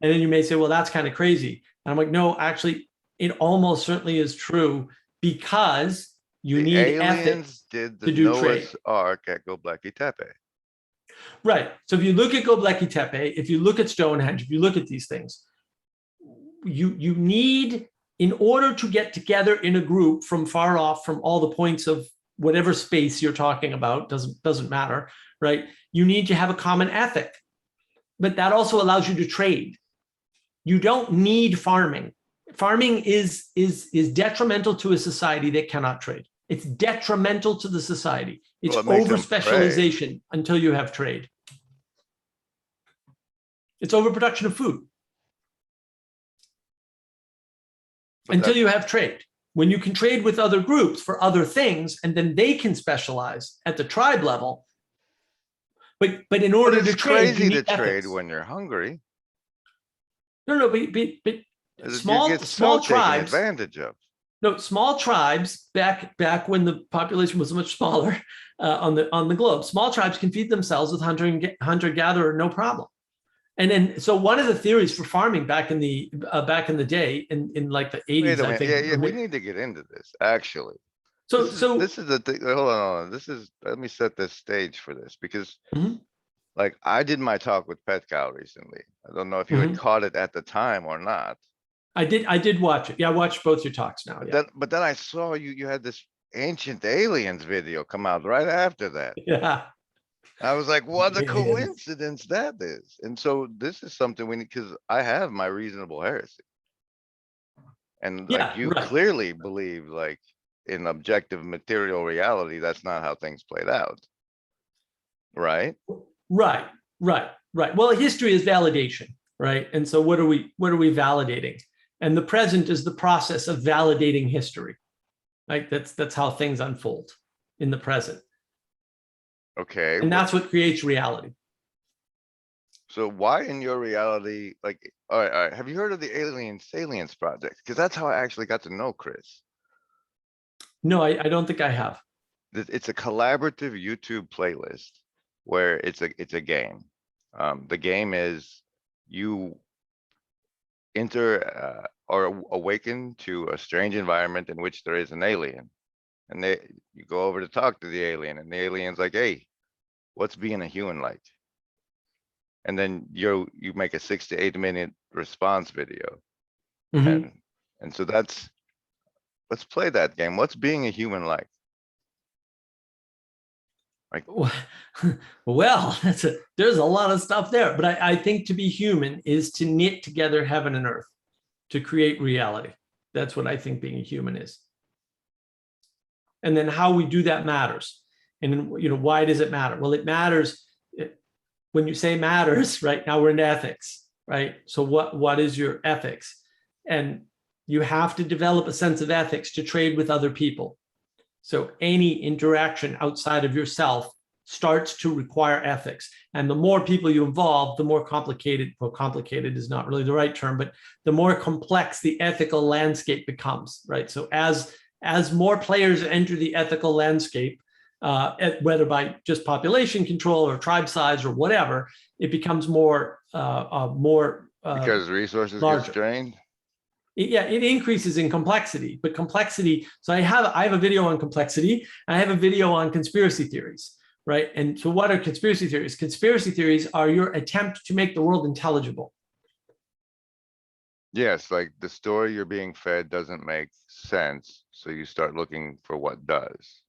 And then you may say, well, that's kind of crazy. And I'm like, no, actually, it almost certainly is true, because you need ethics did the to do Noah's trade. Ark at Göbekli Tepe. Right. So if you look at Göbekli Tepe, if you look at Stonehenge, if you look at these things, you need, in order to get together in a group from far off from all the points of whatever space you're talking about, doesn't matter, right? You need to have a common ethic, but that also allows you to trade. You don't need farming. Farming is detrimental to a society that cannot trade. It's detrimental to the society. It's over specialization until you have trade. It's overproduction of food. Until you have trade. When you can trade with other groups for other things, and then they can specialize at the tribe level. But in order to trade, it's crazy to trade when you're hungry. No, but small tribes. Advantage of. No, small tribes back when the population was much smaller on the globe. Small tribes can feed themselves with hunter-gatherer, no problem. And then, so one of the theories for farming back in the day, in like the Wait 80s, a I minute. think. Yeah, we need to get into this, actually. So, This is the thing. Hold on. Let me set the stage for this, because Mhm, like I did my talk with Pet Cow recently. I don't know if you had mhm. caught it at the time or not. I did watch it. Yeah, I watched both your talks now. Yeah. But then I saw you had this ancient aliens video come out right after that. Yeah. I was like, what a Aliens. coincidence that is. And so this is something we need, because I have my reasonable heresy. And like Yeah, you right. clearly believe like in objective material reality, that's not how things played out. Right? Right, right. Well, history is validation, right? And so what are we validating? And the present is the process of validating history. Right? That's how things unfold in the present. Okay. And that's what creates reality. So why in your reality, like, all right, have you heard of the Salience Project? Because that's how I actually got to know Chris. No, I don't think I have. It's a collaborative YouTube playlist where it's a game. The game is you enter or awaken to a strange environment in which there is an alien, and you go over to talk to the alien, and the alien's like, "Hey, what's being a human like?" And then you make a 6 to 8 minute response video, Mhm. and so let's play that game. What's being a human like? Well, there's a lot of stuff there, but I think to be human is to knit together heaven and earth to create reality. That's what I think being a human is. And then how we do that matters. And why does it matter? Well, it matters when you say matters, right? Now we're into ethics, right? So what is your ethics? And you have to develop a sense of ethics to trade with other people. So any interaction outside of yourself starts to require ethics. And the more people you involve, the more complicated, well, complicated is not really the right term, but the more complex the ethical landscape becomes, right? So as more players enter the ethical landscape, whether by just population control or tribe size or whatever, it becomes more Because resources larger. get strained. It increases in complexity, but complexity. So I have a video on complexity. I have a video on conspiracy theories, right? And so what are conspiracy theories? Conspiracy theories are your attempt to make the world intelligible. Yes, like the story you're being fed doesn't make sense, so you start looking for what does.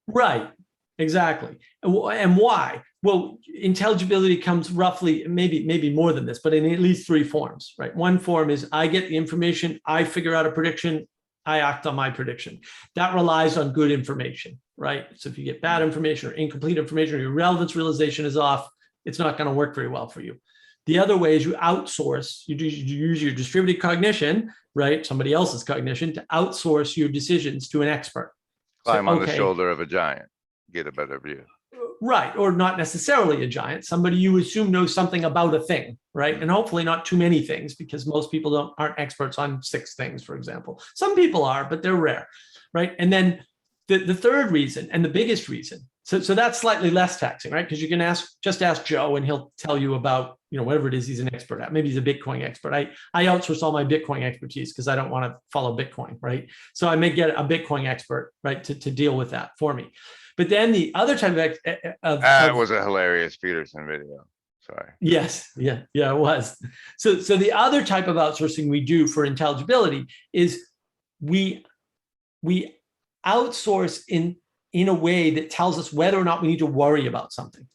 Right, exactly. And why? Well, intelligibility comes roughly, maybe more than this, but in at least 3 forms, right? One form is I get the information, I figure out a prediction, I act on my prediction. That relies on good information, right? So if you get bad information or incomplete information, or your relevance realization is off, it's not going to work very well for you. The other way is you outsource, you use your distributed cognition, right? Somebody else's cognition to outsource your decisions to an expert. Climb on the shoulder of a giant, get a better view. Right, or not necessarily a giant, somebody you assume knows something about a thing, right? And hopefully not too many things, because most people aren't experts on 6 things, for example. Some people are, but they're rare, right? And then the third reason, and the biggest reason, so that's slightly less taxing, right? Because you can just ask Joe and he'll tell you about, whatever it is he's an expert at. Maybe he's a Bitcoin expert. I outsource all my Bitcoin expertise because I don't want to follow Bitcoin, right? So I may get a Bitcoin expert, right, to deal with that for me. But then the other type That was a hilarious Peterson video. Sorry. Yes, yeah, it was. So the other type of outsourcing we do for intelligibility is we outsource in a way that tells us whether or not we need to worry about something,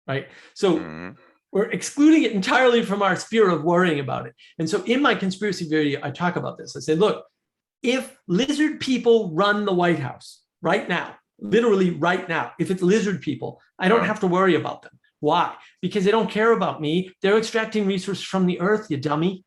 right? So we're excluding it entirely from our sphere of worrying about it. And so in my conspiracy video, I talk about this. I say, look, if lizard people run the White House right now, literally right now, if it's lizard people, I don't have to worry about them. Why? Because they don't care about me. They're extracting resources from the earth, you dummy.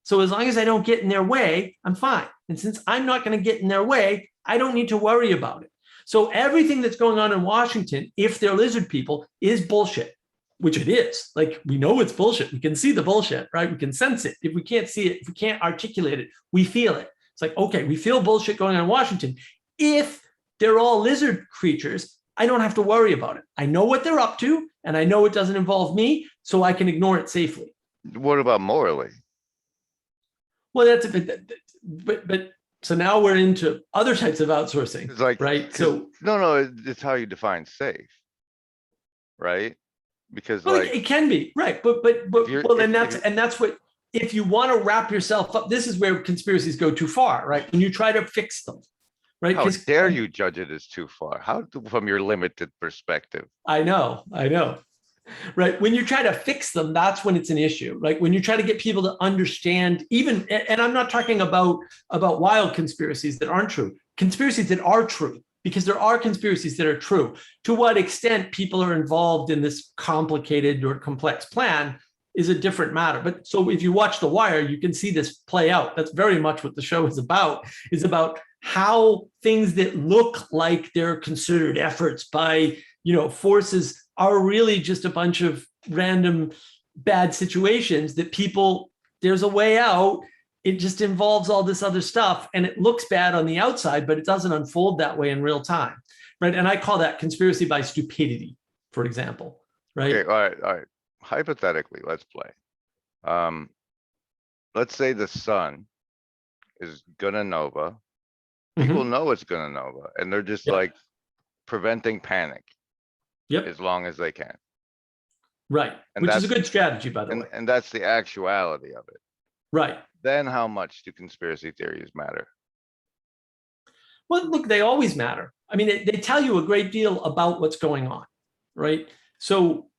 So as long as I don't get in their way, I'm fine. And since I'm not going to get in their way, I don't need to worry about it. So everything that's going on in Washington, if they're lizard people, is bullshit, which it is. Like, we know it's bullshit. We can see the bullshit, right? We can sense it. If we can't see it, if we can't articulate it, we feel it. It's like, okay, we feel bullshit going on in Washington. If they're all lizard creatures, I don't have to worry about it. I know what they're up to. and I know it doesn't involve me, so I can ignore it safely. What about morally? Well, that's a bit, but so now we're into other types of outsourcing, It's like, right? So no, it's how you define safe, right? Because well, like, it can be right, but you're, well, if and that's what, if you want to wrap yourself up, this is where conspiracies go too far, right? When you try to fix them, right? how Because dare you judge it as too far? From your limited perspective? I know, right? When you try to fix them, that's when it's an issue, right? When you try to get people to understand, even, and I'm not talking about wild conspiracies that aren't true, conspiracies that are true, because there are conspiracies that are true. To what extent people are involved in this complicated or complex plan is a different matter. But so if you watch The Wire, you can see this play out. That's very much what the show is about how things that look like they're considered efforts by, forces are really just a bunch of random bad situations that people, there's a way out. It just involves all this other stuff, and it looks bad on the outside, but it doesn't unfold that way in real time, right? And I call that conspiracy by stupidity, for example, right? Okay, all right. Hypothetically, let's play. Let's say the sun is gonna nova. People know it's gonna nova, and they're just Yep. like preventing panic Yep. as long as they can. Right. And Which is a that's good strategy, by the way. and that's the actuality of it. Right. Then how much do conspiracy theories matter? Well, look, they always matter. I mean, they tell you a great deal about what's going on, right? So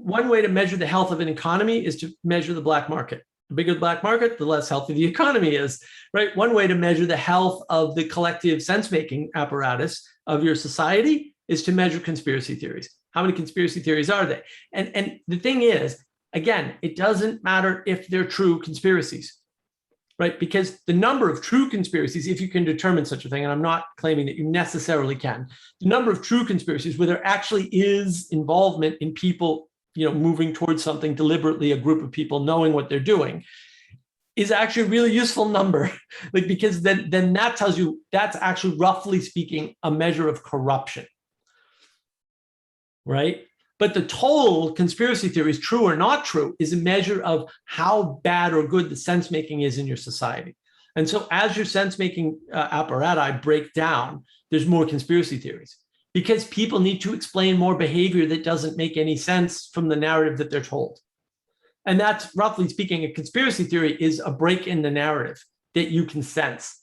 one way to measure the health of an economy is to measure the black market. The bigger the black market, the less healthy the economy is, right? One way to measure the health of the collective sense-making apparatus of your society is to measure conspiracy theories. How many conspiracy theories are they? And the thing is, again, it doesn't matter if they're true conspiracies, right? Because the number of true conspiracies, if you can determine such a thing, and I'm not claiming that you necessarily can, the number of true conspiracies where there actually is involvement in people, moving towards something deliberately, a group of people knowing what they're doing, is actually a really useful number. Like, because then that tells you that's actually, roughly speaking, a measure of corruption, right? But the total conspiracy theories, true or not true, is a measure of how bad or good the sense-making is in your society. And so as your sense-making apparatus break down, there's more conspiracy theories, because people need to explain more behavior that doesn't make any sense from the narrative that they're told. And that's, roughly speaking, a conspiracy theory is a break in the narrative that you can sense,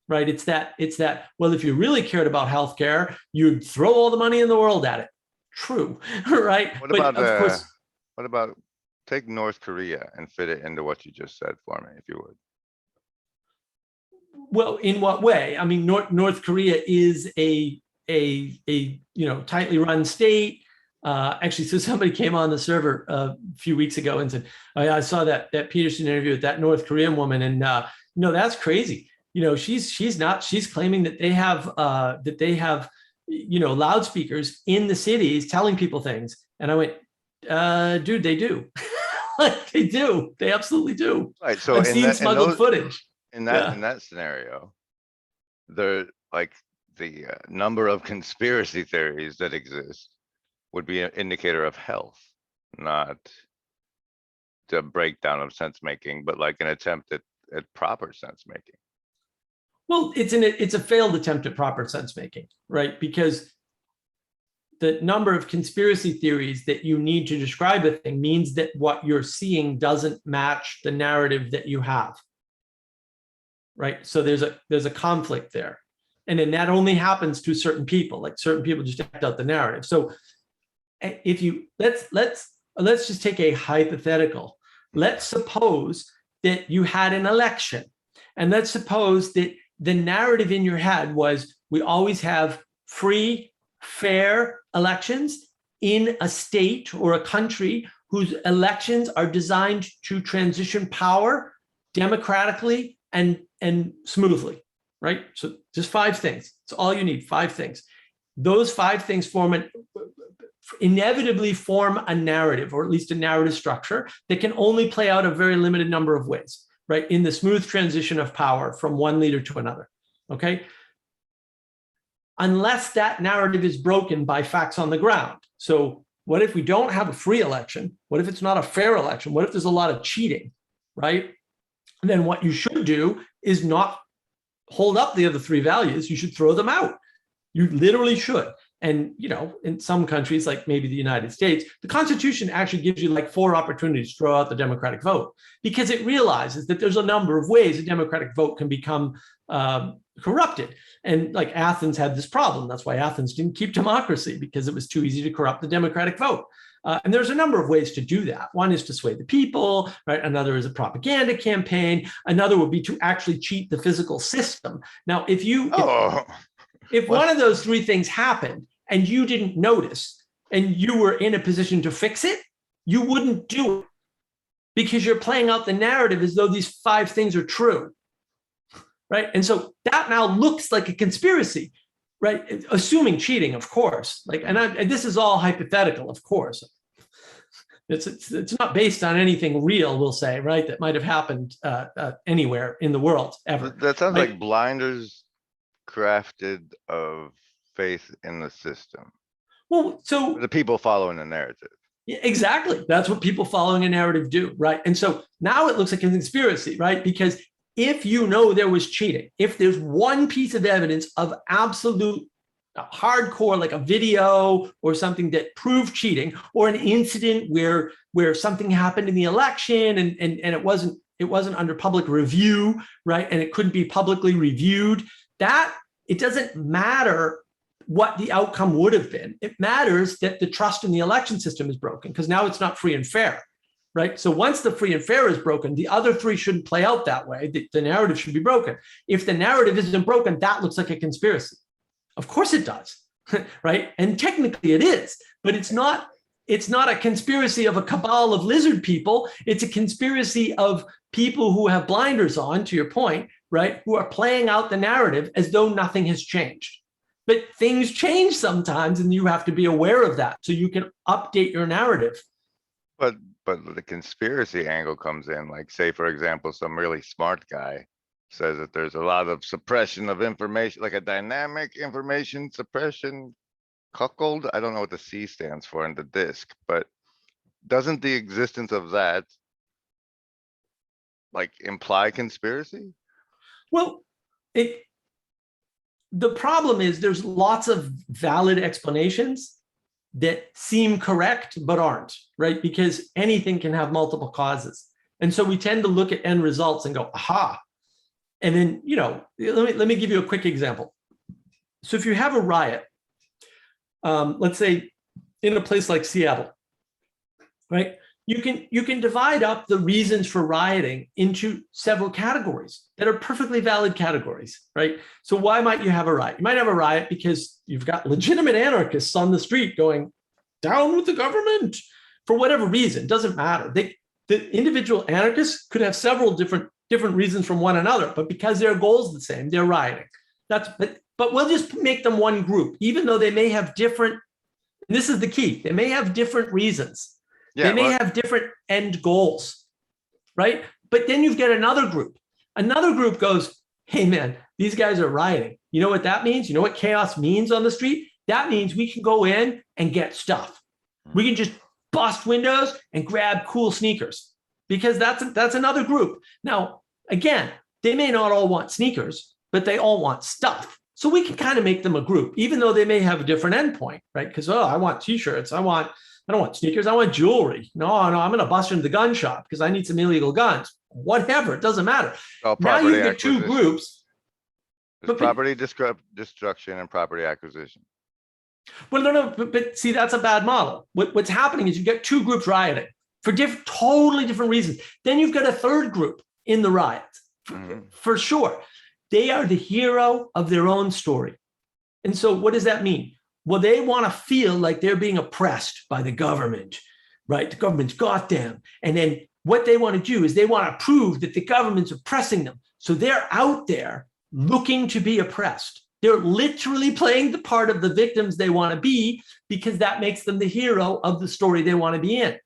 right? It's that, well, if you really cared about healthcare, you'd throw all the money in the world at it. True, right? What But about of course, what about take North Korea and fit it into what you just said for me, if you would? well, in what way? I mean, North Korea is a tightly run state. Actually, so somebody came on the server a few weeks ago and said, I saw that Peterson interview with that North Korean woman, and that's crazy. She's claiming that they have loudspeakers in the cities telling people things. And I went, dude, they do. Like, they do. They absolutely do. Right. So I've seen smuggled footage. In that scenario, the number of conspiracy theories that exist would be an indicator of health, not the breakdown of sense making, but like an attempt at proper sense making. Well, it's a failed attempt at proper sense making, right? Because the number of conspiracy theories that you need to describe a thing means that what you're seeing doesn't match the narrative that you have, right? So there's a conflict there, and then that only happens to certain people. Like, certain people just act out the narrative. So if you let's just take a hypothetical. Let's suppose that you had an election, and let's suppose that the narrative in your head was, we always have free, fair elections in a state or a country whose elections are designed to transition power democratically and smoothly, right? So just 5 things. It's all you need, 5 things. Those 5 things inevitably form a narrative, or at least a narrative structure that can only play out a very limited number of ways, right? In the smooth transition of power from one leader to another, okay? Unless that narrative is broken by facts on the ground. So What if we don't have a free election? What if it's not a fair election? What if there's a lot of cheating, right? And then what you should do is not hold up the other three values. You should throw them out. You literally should. And, you know, in some countries, like maybe the United States, the Constitution actually gives you like 4 opportunities to throw out the democratic vote, because it realizes that there's a number of ways a democratic vote can become corrupted. And like Athens had this problem. That's why Athens didn't keep democracy, because it was too easy to corrupt the democratic vote. And there's a number of ways to do that. One is to sway the people, right? Another is a propaganda campaign. Another would be to actually cheat the physical system. Now, if one of those 3 things happened and you didn't notice and you were in a position to fix it, you wouldn't do it, because you're playing out the narrative as though these 5 things are true, right? And so that now looks like a conspiracy, right? Assuming cheating, of course. Like, and this is all hypothetical, of course. It's not based on anything real, we'll say, right? That might have happened anywhere in the world ever. That sounds like blinders crafted of faith in the system. Well, so the people following the narrative. Yeah, exactly. That's what people following a narrative do, right? And so now it looks like a conspiracy, right? Because if you know there was cheating, if there's one piece of evidence of absolute hardcore, like a video or something that proved cheating, or an incident where something happened in the election and it wasn't under public review, right? And it couldn't be publicly reviewed, that it doesn't matter what the outcome would have been. It matters that the trust in the election system is broken, because now it's not free and fair, right? So once the free and fair is broken, the other 3 shouldn't play out that way. The narrative should be broken. If the narrative isn't broken, that looks like a conspiracy. Of course it does, right? And technically it is, but it's not a conspiracy of a cabal of lizard people. It's a conspiracy of people who have blinders on, to your point, right? Who are playing out the narrative as though nothing has changed. But things change sometimes, and you have to be aware of that so you can update your narrative. But the conspiracy angle comes in, like, say, for example, some really smart guy says that there's a lot of suppression of information, like a dynamic information suppression cuckold. I don't know what the C stands for in the disk, but doesn't the existence of that like imply conspiracy? Well, the problem is there's lots of valid explanations that seem correct but aren't, right? Because anything can have multiple causes. And so we tend to look at end results and go, aha. And then, you know, let me give you a quick example. So if you have a riot, let's say in a place like Seattle, right? You can divide up the reasons for rioting into several categories that are perfectly valid categories, right? So why might you have a riot? You might have a riot because you've got legitimate anarchists on the street going, down with the government, for whatever reason. It doesn't matter. The individual anarchists could have several different reasons from one another, but because their goal is the same, they're rioting. But we'll just make them one group, even though they may have different, and this is the key, they may have different reasons. Yeah, they may have different end goals, right? But then you've got another group. Another group goes, hey man, these guys are rioting. You know what that means? You know what chaos means on the street? That means we can go in and get stuff. We can just bust windows and grab cool sneakers, because that's another group. Now, again, they may not all want sneakers, but they all want stuff. So we can kind of make them a group, even though they may have a different endpoint, right? Because, I want t-shirts. I don't want sneakers. I want jewelry. No, I'm going to bust into the gun shop because I need some illegal guns. Whatever, it doesn't matter. Now you get 2 groups. There's property destruction and property acquisition. Well, no, but see, that's a bad model. What's happening is you get 2 groups rioting for totally different reasons. Then you've got a 3rd group in the riot, for sure. They are the hero of their own story. And so what does that mean? Well, they want to feel like they're being oppressed by the government, right? The government's got them. And then what they want to do is they want to prove that the government's oppressing them. So they're out there looking to be oppressed. They're literally playing the part of the victims they want to be, because that makes them the hero of the story they want to be in.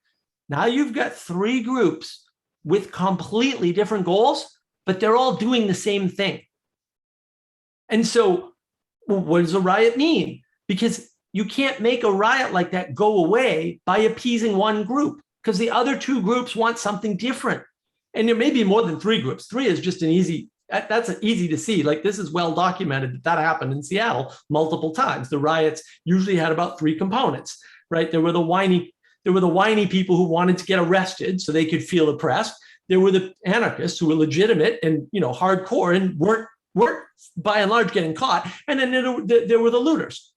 Now you've got 3 groups with completely different goals, but they're all doing the same thing. And so, well, what does a riot mean? Because you can't make a riot like that go away by appeasing one group, because the other two groups want something different. And there may be more than three groups. Three is just that's easy to see. Like, this is well documented that happened in Seattle multiple times. The riots usually had about three components, right? There were the whiny people who wanted to get arrested so they could feel oppressed. There were the anarchists who were legitimate and, hardcore and weren't by and large getting caught. And then there were the looters.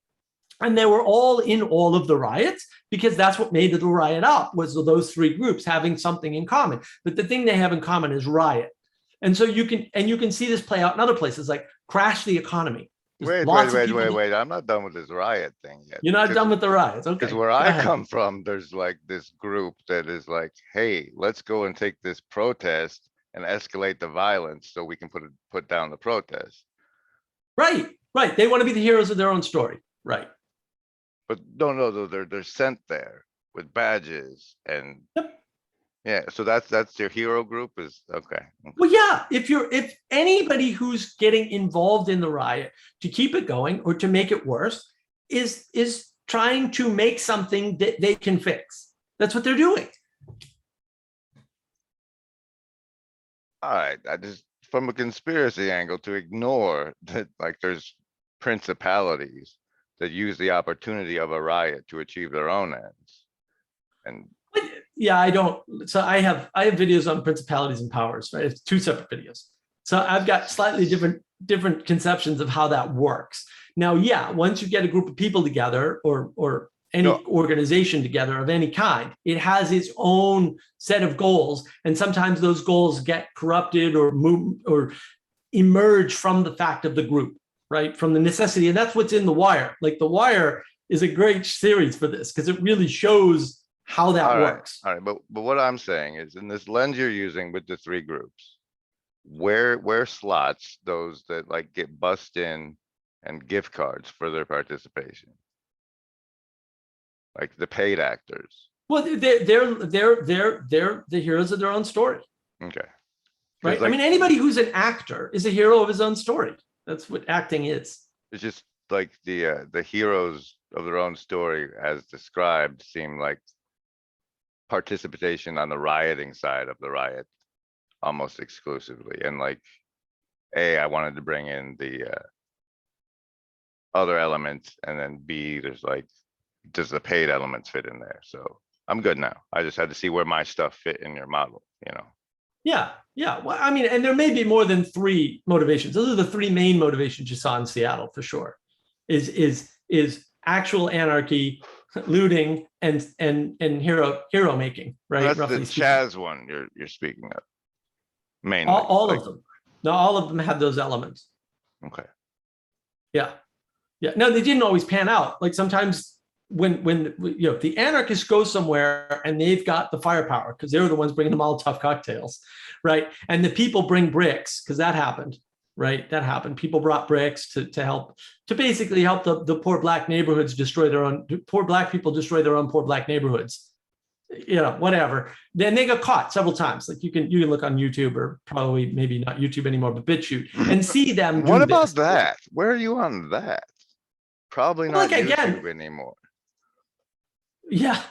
And they were all in all of the riots, because that's what made the riot up, was those three groups having something in common. But the thing they have in common is riot. And so you can see this play out in other places, like crash the economy. Wait. I'm not done with this riot thing yet. You're not done with the riots. Okay. Because where I come from, there's like this group that is like, hey, let's go and take this protest and escalate the violence so we can put down the protest. Right. They want to be the heroes of their own story. Right. But no, they're sent there with badges and yep. Yeah, so that's your hero group is okay. Well, yeah, if anybody who's getting involved in the riot to keep it going or to make it worse is trying to make something that they can fix. That's what they're doing. All right, I just, from a conspiracy angle, to ignore that, like, there's principalities that use the opportunity of a riot to achieve their own ends. And yeah, I don't. So I have videos on principalities and powers, right? It's two separate videos. So I've got slightly different conceptions of how that works. Now, yeah, once you get a group of people together or any organization together of any kind, it has its own set of goals. And sometimes those goals get corrupted or move or emerge from the fact of the group, right? From the necessity. And that's what's in The Wire. Like, The Wire is a great series for this because it really shows how that works. All right, but what I'm saying is, in this lens you're using with the three groups, where slots those that like get bussed in and gift cards for their participation, like the paid actors. Well, they're the heroes of their own story. Okay. Right. Like, I mean, anybody who's an actor is a hero of his own story. That's what acting is. It's just like the heroes of their own story, as described, seem like participation on the rioting side of the riot almost exclusively. And like, I wanted to bring in the other elements, and then B, there's like, does the paid elements fit in there? So I'm good now. I just had to see where my stuff fit in your model, Yeah. Well, I mean, and there may be more than three motivations. Those are the three main motivations you saw in Seattle for sure. Is actual anarchy, looting, and hero making, right? That's the Chaz one you're speaking of. Mainly. All of them. No, all of them had those elements. Okay. Yeah. No, they didn't always pan out. Like, sometimes when the anarchists go somewhere and they've got the firepower because they're the ones bringing the Molotov cocktails, right? And the people bring bricks, because that happened, right? That happened. People brought bricks to basically help the poor black neighborhoods destroy their own, poor black people destroy their own poor black neighborhoods. Whatever. Then they got caught several times. Like, you can look on YouTube, or probably maybe not YouTube anymore, but BitChute, and see them. What about that? Where are you on that? Probably not like, YouTube again, anymore. Yeah.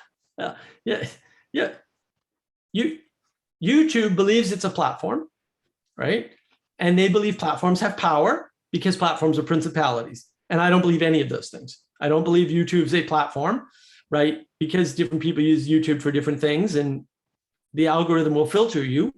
YouTube believes it's a platform, right? And they believe platforms have power because platforms are principalities. And I don't believe any of those things. I don't believe YouTube's a platform, right? Because different people use YouTube for different things, and the algorithm will filter you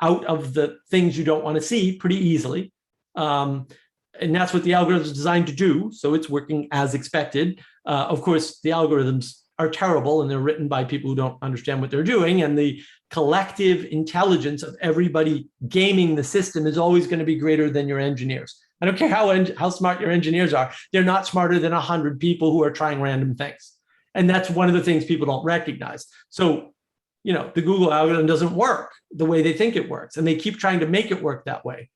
out of the things you don't want to see pretty easily. And that's what the algorithm is designed to do. So it's working as expected. Of course, the algorithms are terrible, and they're written by people who don't understand what they're doing. And the collective intelligence of everybody gaming the system is always going to be greater than your engineers. I don't care how smart your engineers are. They're not smarter than 100 people who are trying random things. And that's one of the things people don't recognize. So, the Google algorithm doesn't work the way they think it works, and they keep trying to make it work that way.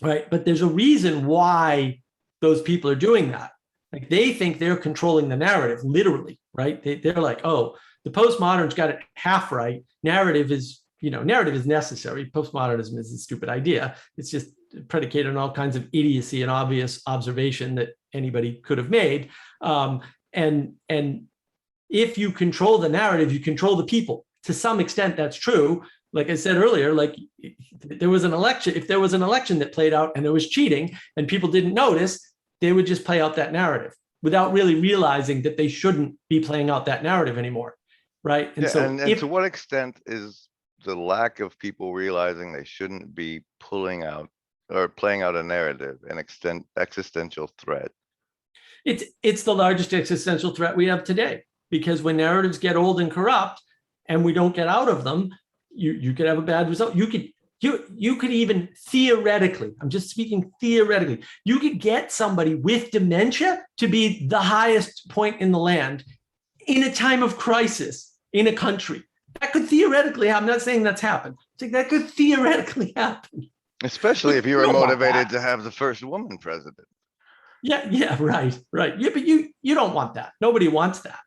Right. But there's a reason why those people are doing that. Like, they think they're controlling the narrative, literally, right? They're like, oh, the postmoderns got it half right. Narrative is necessary. Postmodernism is a stupid idea. It's just predicated on all kinds of idiocy and obvious observation that anybody could have made. And if you control the narrative, you control the people. To some extent, that's true. Like I said earlier, like there was an election, if there was an election that played out and there was cheating and people didn't notice, they would just play out that narrative without really realizing that they shouldn't be playing out that narrative anymore, right? And Yeah, so and to what extent is the lack of people realizing they shouldn't be pulling out or playing out a narrative an existential threat? It's the largest existential threat we have today, because when narratives get old and corrupt and we don't get out of them, you could have a bad result. You could even theoretically, I'm just speaking theoretically, you could get somebody with dementia to be the highest point in the land in a time of crisis in a country. That could theoretically happen. I'm not saying that's happened. I think that could theoretically happen. Especially if you were motivated to have the first woman president. Yeah, right. Yeah, but you don't want that. Nobody wants that,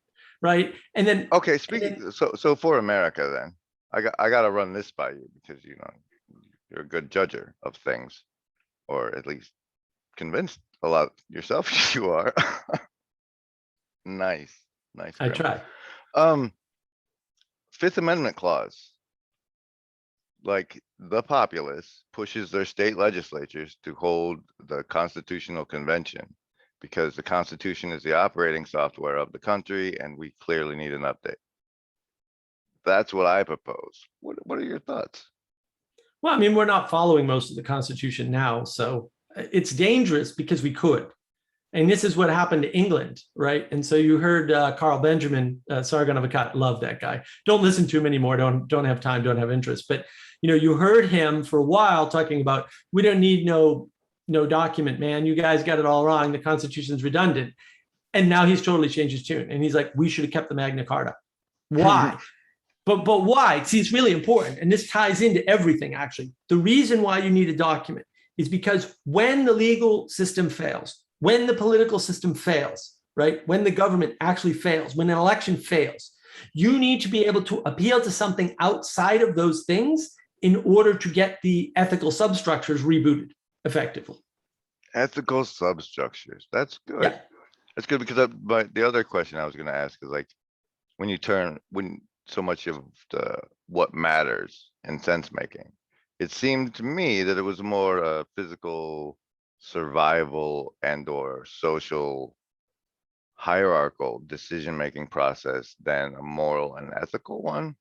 right? And then okay, so for America, then I got to run this by you, because you're a good judger of things, or at least convinced a lot yourself you are. Nice. I try. Fifth Amendment clause, like the populace pushes their state legislatures to hold the Constitutional Convention because the Constitution is the operating software of the country and we clearly need an update. That's what I propose. What are your thoughts? Well, I mean, we're not following most of the Constitution now, so it's dangerous because we could. And this is what happened to England, right? And so you heard Carl Benjamin, Sargon of Akkad, love that guy. Don't listen to him anymore. Don't have time, don't have interest. But you heard him for a while talking about, we don't need no document, man. You guys got it all wrong. The Constitution's redundant. And now he's totally changed his tune. And he's like, we should have kept the Magna Carta. Why? But why? See, it's really important. And this ties into everything, actually. The reason why you need a document is because when the legal system fails, when the political system fails, right? When the government actually fails, when an election fails, you need to be able to appeal to something outside of those things in order to get the ethical substructures rebooted effectively. Ethical substructures. That's good. Yeah. That's good, because the other question I was going to ask is, like, when so much of what matters in sense making, it seemed to me that it was more a physical survival and or social hierarchical decision-making process than a moral and ethical one.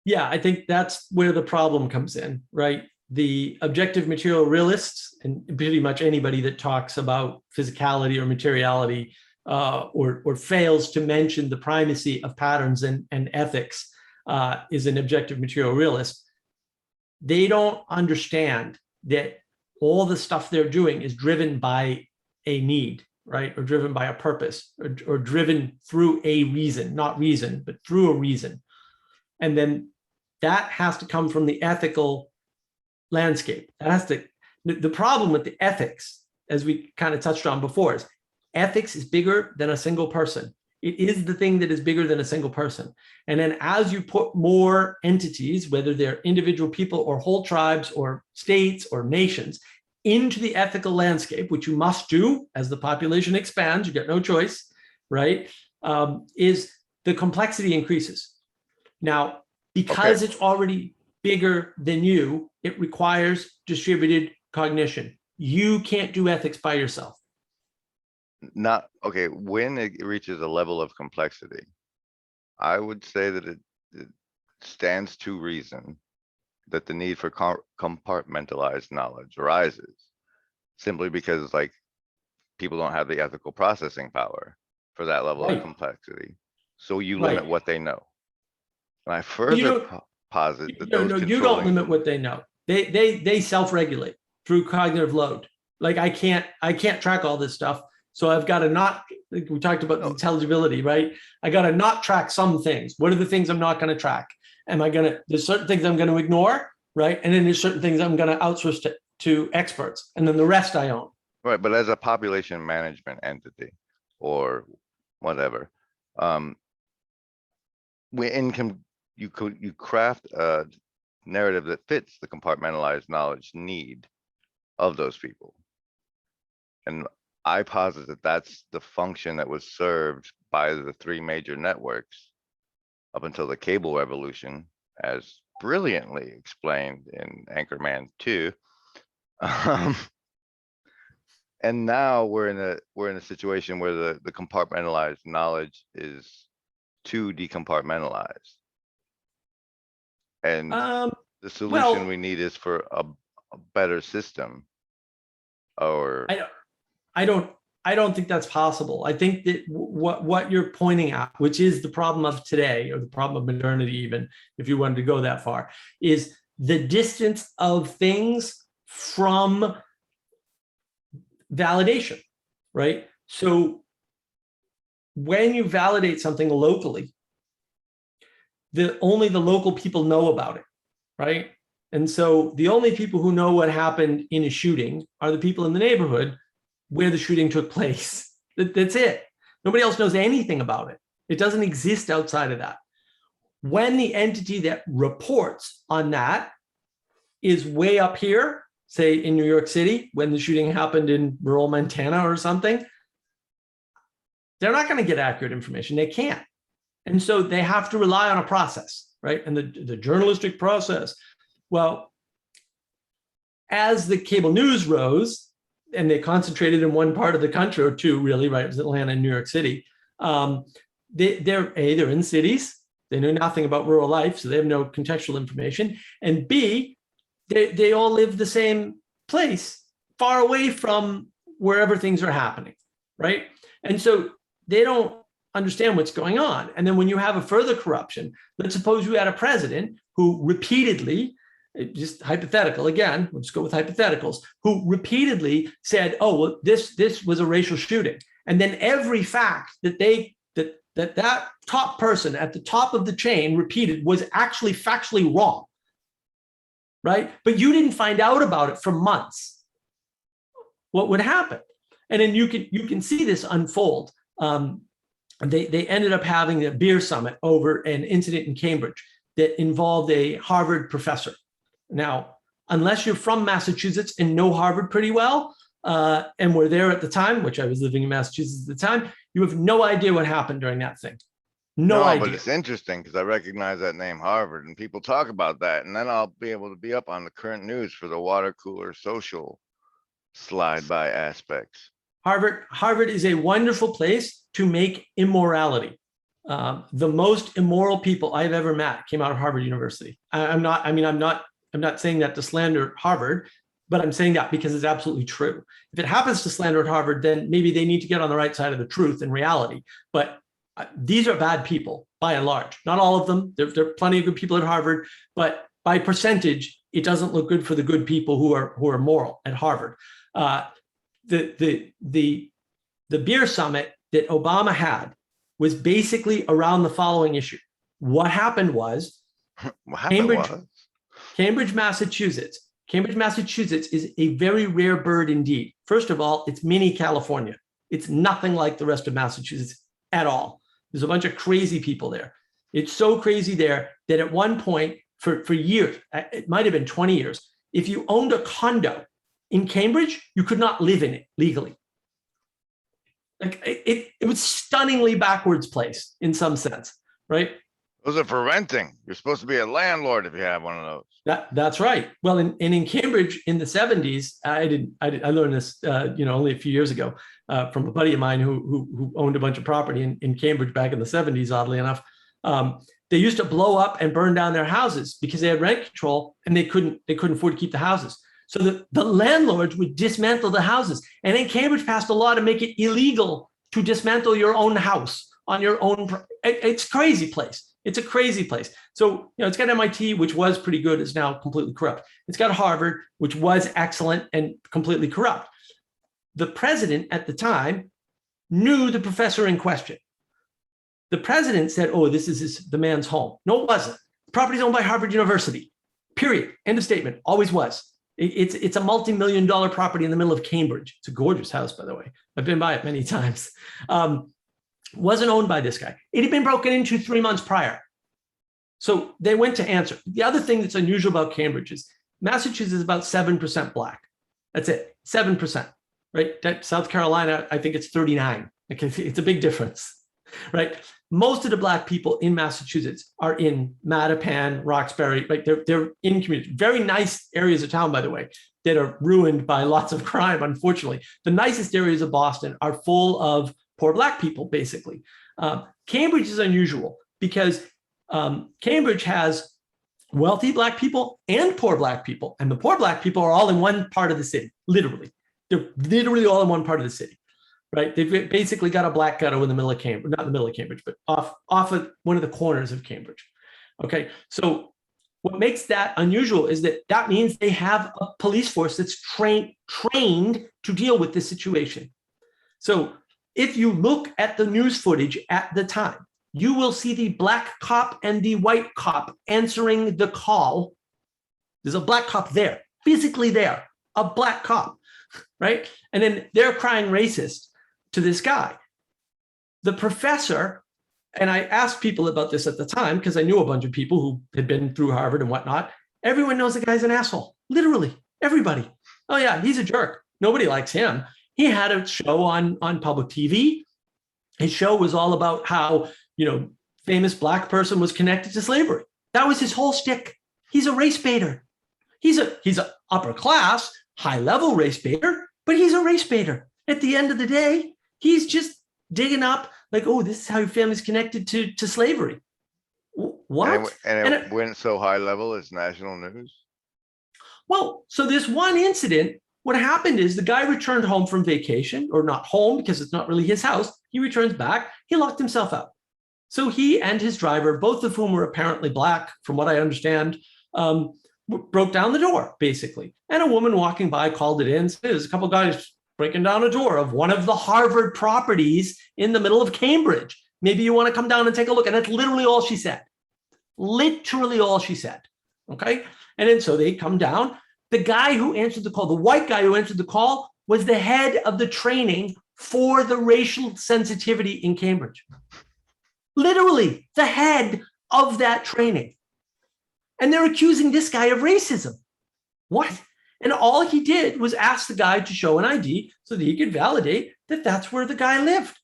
Yeah, I think that's where the problem comes in, right? The objective material realists, and pretty much anybody that talks about physicality or materiality or fails to mention the primacy of patterns and ethics is an objective material realist. They don't understand that all the stuff they're doing is driven by a need, right? Or driven by a purpose, or driven through a reason, not reason, but through a reason. And then that has to come from the ethical landscape. The problem with the ethics, as we kind of touched on before, is ethics is bigger than a single person. It is the thing that is bigger than a single person. And then as you put more entities, whether they're individual people or whole tribes or states or nations, into the ethical landscape, which you must do as the population expands, you get no choice, right? Is the complexity increases. Now, because it's already bigger than you, it requires distributed cognition. You can't do ethics by yourself. When it reaches a level of complexity, I would say that it stands to reason that the need for compartmentalized knowledge arises, simply because, like, people don't have the ethical processing power for that level of complexity. So you limit what they know. And I further posit that you don't limit what they know. They self-regulate through cognitive load. Like, I can't track all this stuff. So I've got to not, like we talked about the intelligibility, right? I got to not track some things. What are the things I'm not going to track? There's certain things I'm going to ignore, right? And then there's certain things I'm going to outsource to experts. And then the rest I own. Right, but as a population management entity or whatever, you craft a narrative that fits the compartmentalized knowledge need of those people. And I posit that that's the function that was served by the three major networks up until the cable revolution, as brilliantly explained in Anchorman 2. And now we're in a situation where the compartmentalized knowledge is too decompartmentalized. And the solution well, we need is for a better system. Or I don't think that's possible. I think that what you're pointing at, which is the problem of today, or the problem of modernity, even if you wanted to go that far, is the distance of things from validation, right? So when you validate something locally, only the local people know about it, right? And so the only people who know what happened in a shooting are the people in the neighborhood where the shooting took place. That's it. Nobody else knows anything about it. It doesn't exist outside of that. When the entity that reports on that is way up here, say in New York City, when the shooting happened in rural Montana or something, they're not going to get accurate information. They can't. And so they have to rely on a process, right? And the journalistic process. Well, as the cable news rose, and they concentrated in one part of the country, or two really, right? It was Atlanta and New York City. They're in cities. They know nothing about rural life, so they have no contextual information. And B, they all live the same place, far away from wherever things are happening, right? And so they don't understand what's going on. And then when you have a further corruption, let's suppose you had a president who repeatedly, just hypothetical again, let's go with hypotheticals, who repeatedly said, oh, well, this was a racial shooting. And then every fact that top person at the top of the chain repeated was actually factually wrong, right? But you didn't find out about it for months. What would happen? And then you can see this unfold. They ended up having a beer summit over an incident in Cambridge that involved a Harvard professor. Now, unless you're from Massachusetts and know Harvard pretty well, and were there at the time, which I was living in Massachusetts at the time, you have no idea what happened during that thing. No idea. But it's interesting because I recognize that name, Harvard, and people talk about that, and then I'll be able to be up on the current news for the water cooler social slide by aspects. Harvard is a wonderful place to make immorality. The most immoral people I've ever met came out of Harvard University. I'm not saying that to slander Harvard, but I'm saying that because it's absolutely true. If it happens to slander at Harvard, then maybe they need to get on the right side of the truth and reality. But these are bad people, by and large. Not all of them. There are plenty of good people at Harvard, but by percentage, it doesn't look good for the good people who are moral at Harvard. The beer summit that Obama had was basically around the following issue. What happened was Cambridge, Massachusetts. Cambridge, Massachusetts is a very rare bird indeed. First of all, it's mini California. It's nothing like the rest of Massachusetts at all. There's a bunch of crazy people there. It's so crazy there that at one point for years, it might have been 20 years, if you owned a condo in Cambridge, you could not live in it legally. Like it was stunningly backwards place in some sense, right? Those are for renting. You're supposed to be a landlord if you have one of those. That's right. Well, in Cambridge in the 70s, I learned this only a few years ago from a buddy of mine who owned a bunch of property in Cambridge back in the 70s, oddly enough. They used to blow up and burn down their houses because they had rent control and they couldn't afford to keep the houses. So the landlords would dismantle the houses. And then Cambridge passed a law to make it illegal to dismantle your own house on your own. It's a crazy place. It's a crazy place. So, it's got MIT, which was pretty good, is now completely corrupt. It's got Harvard, which was excellent and completely corrupt. The president at the time knew the professor in question. The president said, oh, this is the man's home. No, it wasn't. The property is owned by Harvard University, period. End of statement. Always was. It's a multi-million-dollar property in the middle of Cambridge. It's a gorgeous house, by the way. I've been by it many times. Wasn't owned by this guy. It had been broken into 3 months prior. So they went to answer. The other thing that's unusual about Cambridge is Massachusetts is about 7% Black. That's it, 7%, right? South Carolina, I think it's 39. Okay, it's a big difference, right? Most of the Black people in Massachusetts are in Mattapan, Roxbury, right? They're in communities, very nice areas of town, by the way, that are ruined by lots of crime, unfortunately. The nicest areas of Boston are full of poor Black people, basically. Cambridge is unusual because Cambridge has wealthy Black people and poor Black people, and the poor Black people are all in one part of the city, literally. They're literally all in one part of the city. Right, they've basically got a Black ghetto in the middle of Cambridge, not in the middle of Cambridge, but off of one of the corners of Cambridge. Okay, so what makes that unusual is that means they have a police force that's trained to deal with this situation. So if you look at the news footage at the time, you will see the Black cop and the white cop answering the call. There's a Black cop there, physically there, a Black cop, right? And then they're crying racist to this guy. The professor, and I asked people about this at the time because I knew a bunch of people who had been through Harvard and whatnot. Everyone knows the guy's an asshole, literally everybody. Oh yeah, he's a jerk. Nobody likes him. He had a show on public TV. His show was all about how, famous Black person was connected to slavery. That was his whole shtick. He's a race baiter. He's a upper class, high level race baiter, but he's a race baiter. At the end of the day, he's just digging up like, oh, this is how your family's connected to slavery. What? And it went so high level, it's national news. Well, so this one incident, what happened is the guy returned home from vacation, or not home because it's not really his house. He returns back. He locked himself out. So he and his driver, both of whom were apparently Black, from what I understand, broke down the door, basically. And a woman walking by called it in. So there's a couple of guys breaking down a door of one of the Harvard properties in the middle of Cambridge. Maybe you want to come down and take a look. And that's literally all she said. Literally all she said. Okay. And then so they come down. The guy who answered the call, the white guy who answered the call, was the head of the training for the racial sensitivity in Cambridge. Literally the head of that training. And they're accusing this guy of racism. What? And all he did was ask the guy to show an ID so that he could validate that that's where the guy lived.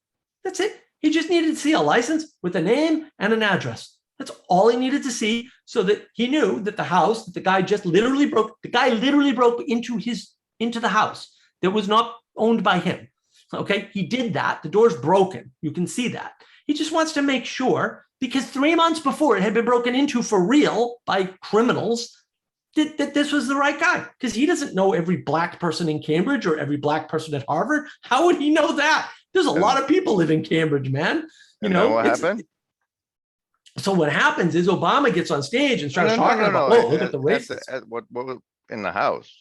That's it. He just needed to see a license with a name and an address. That's all he needed to see so that he knew that the house that the guy literally broke into the house that was not owned by him. Okay, he did that. The door's broken. You can see that. He just wants to make sure, because 3 months before it had been broken into for real by criminals, that this was the right guy, because he doesn't know every Black person in Cambridge or every Black person at Harvard. How would he know that? There's a lot of people live in Cambridge, man. What happened? So what happens is Obama gets on stage and starts talking about, look at the racism. What was in the house?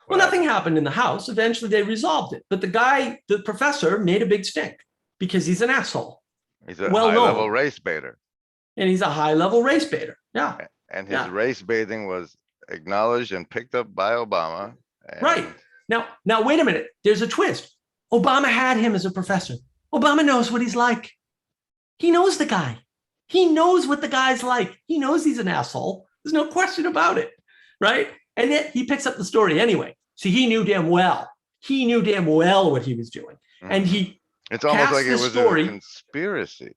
Well, nothing happened in the house. Eventually they resolved it. But the professor made a big stink because he's an asshole. He's a high-level race baiter. And he's a high-level race baiter. Yeah. And his race baiting was acknowledged and picked up by Obama. Right. Now, wait a minute. There's a twist. Obama had him as a professor. Obama knows what he's like. He knows the guy. He knows what the guy's like. He knows he's an asshole. There's no question about it. Right. And yet he picks up the story anyway. So he knew damn well. He knew damn well what he was doing. And it's almost like it was a conspiracy.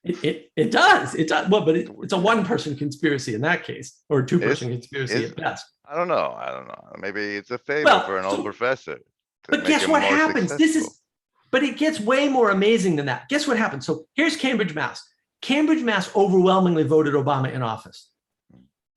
It does. Well, but it's a one-person conspiracy in that case, or a two-person conspiracy at best. I don't know. Maybe it's a favor for an old professor. But guess what happens? But it gets way more amazing than that. Guess what happens? So here's Cambridge, Mass. Cambridge, Mass overwhelmingly voted Obama in office.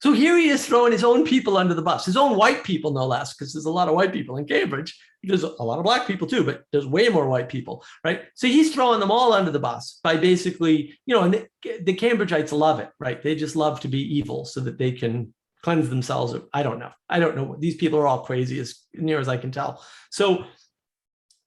So here he is throwing his own people under the bus, his own white people, no less, because there's a lot of white people in Cambridge. There's a lot of Black people too, but there's way more white people, right? So he's throwing them all under the bus by basically, and the Cambridgeites love it, right? They just love to be evil so that they can cleanse themselves. I don't know. These people are all crazy as near as I can tell. So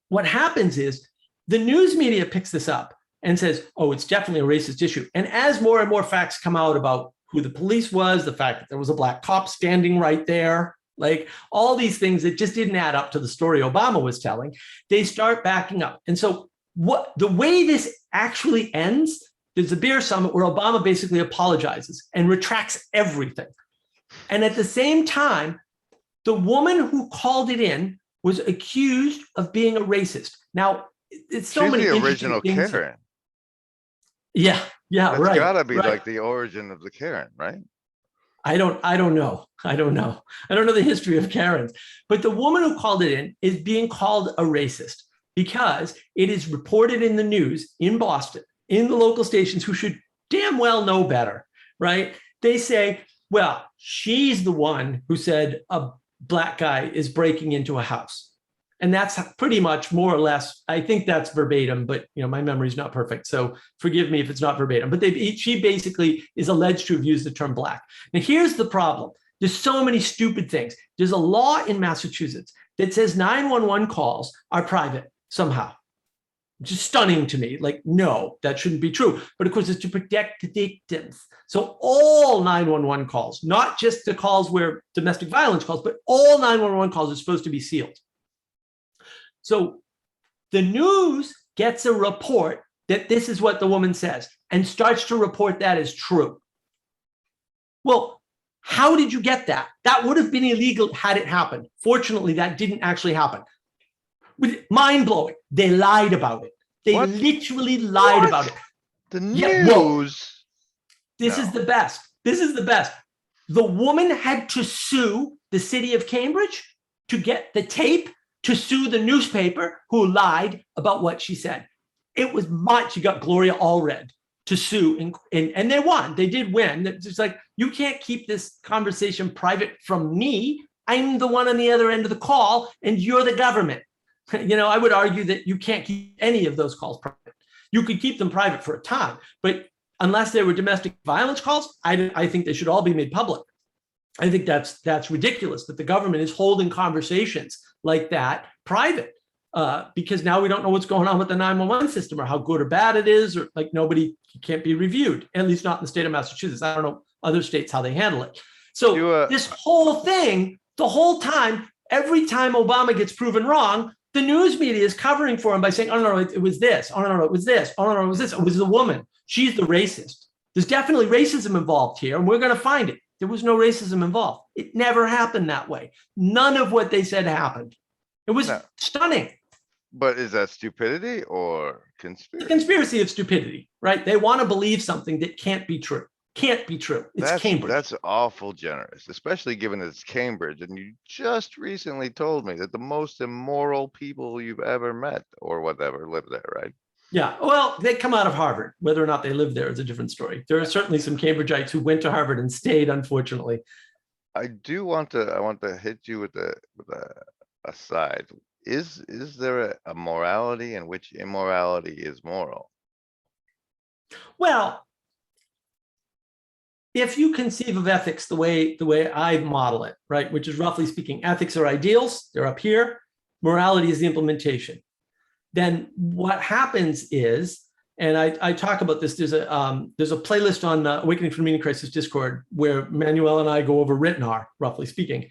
what happens is the news media picks this up and says, oh, it's definitely a racist issue. And as more and more facts come out about who the police was, the fact that there was a Black cop standing right there, like all these things that just didn't add up to the story Obama was telling, they start backing up. And so the way this actually ends, there's a beer summit where Obama basically apologizes and retracts everything. And at the same time, The woman who called it in was accused of being a racist. Now, it's so She's many the interesting original things. Karen. Yeah, That's right. gotta be right. like the origin of the Karen, right? I don't know. I don't know the history of Karens, but the woman who called it in is being called a racist because it is reported in the news in Boston, in the local stations who should damn well know better, right? They say, well, she's the one who said a black guy is breaking into a house. And that's pretty much more or less, I think that's verbatim, but my memory is not perfect. So forgive me if it's not verbatim, but she basically is alleged to have used the term black. Now, here's the problem. There's so many stupid things. There's a law in Massachusetts that says 911 calls are private somehow. Just stunning to me. Like, no, that shouldn't be true. But of course, it's to protect the victims. So all 911 calls, not just the calls where domestic violence calls, but all 911 calls are supposed to be sealed. So the news gets a report that this is what the woman says and starts to report that as true. Well, how did you get that? That would have been illegal had it happened. Fortunately, that didn't actually happen. Mind-blowing. They lied about it. They What? literally lied about it. The Yeah, well, news. this is the best. This is the best. The woman had to sue the city of Cambridge to get the tape to sue the newspaper who lied about what she said. It was much. She got Gloria Allred to sue, and they won. They did win. It's like, you can't keep this conversation private from me. I'm the one on the other end of the call, and you're the government. I would argue that you can't keep any of those calls private. You could keep them private for a time, but unless they were domestic violence calls, I think they should all be made public. I think that's ridiculous that the government is holding conversations like that private, because now we don't know what's going on with the 911 system or how good or bad it is, or like can't be reviewed, at least not in the state of Massachusetts. I don't know other states how they handle it. So this whole thing, the whole time, every time Obama gets proven wrong, the news media is covering for him by saying, oh, no, it was this. Oh, no, it was this. Oh, no, it was this. It was the woman. She's the racist. There's definitely racism involved here, and we're going to find it. There was no racism involved. It never happened that way. None of what they said happened. It was stunning. But is that stupidity or conspiracy? The conspiracy of stupidity, right? They want to believe something that can't be true. Can't be true. It's Cambridge. That's awful generous, especially given it's Cambridge. And you just recently told me that the most immoral people you've ever met or whatever live there, right? Yeah, well, they come out of Harvard. Whether or not they live there is a different story. There are certainly some Cambridgeites who went to Harvard and stayed, unfortunately. I want to hit you with a aside. Is there a morality in which immorality is moral? Well, if you conceive of ethics the way I model it, right, which is roughly speaking, ethics are ideals, they're up here, morality is the implementation. Then what happens is, and I talk about this, there's a playlist on Awakening from the Meaning Crisis Discord where Manuel and I go over Ritnar, roughly speaking.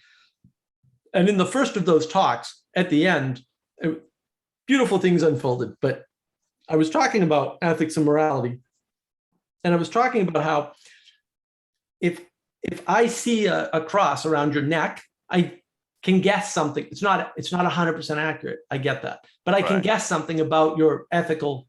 And in the first of those talks, at the end, beautiful things unfolded, but I was talking about ethics and morality. And I was talking about how if I see a cross around your neck, I can guess something. It's not 100% accurate. I get that, but I can guess something about your ethical,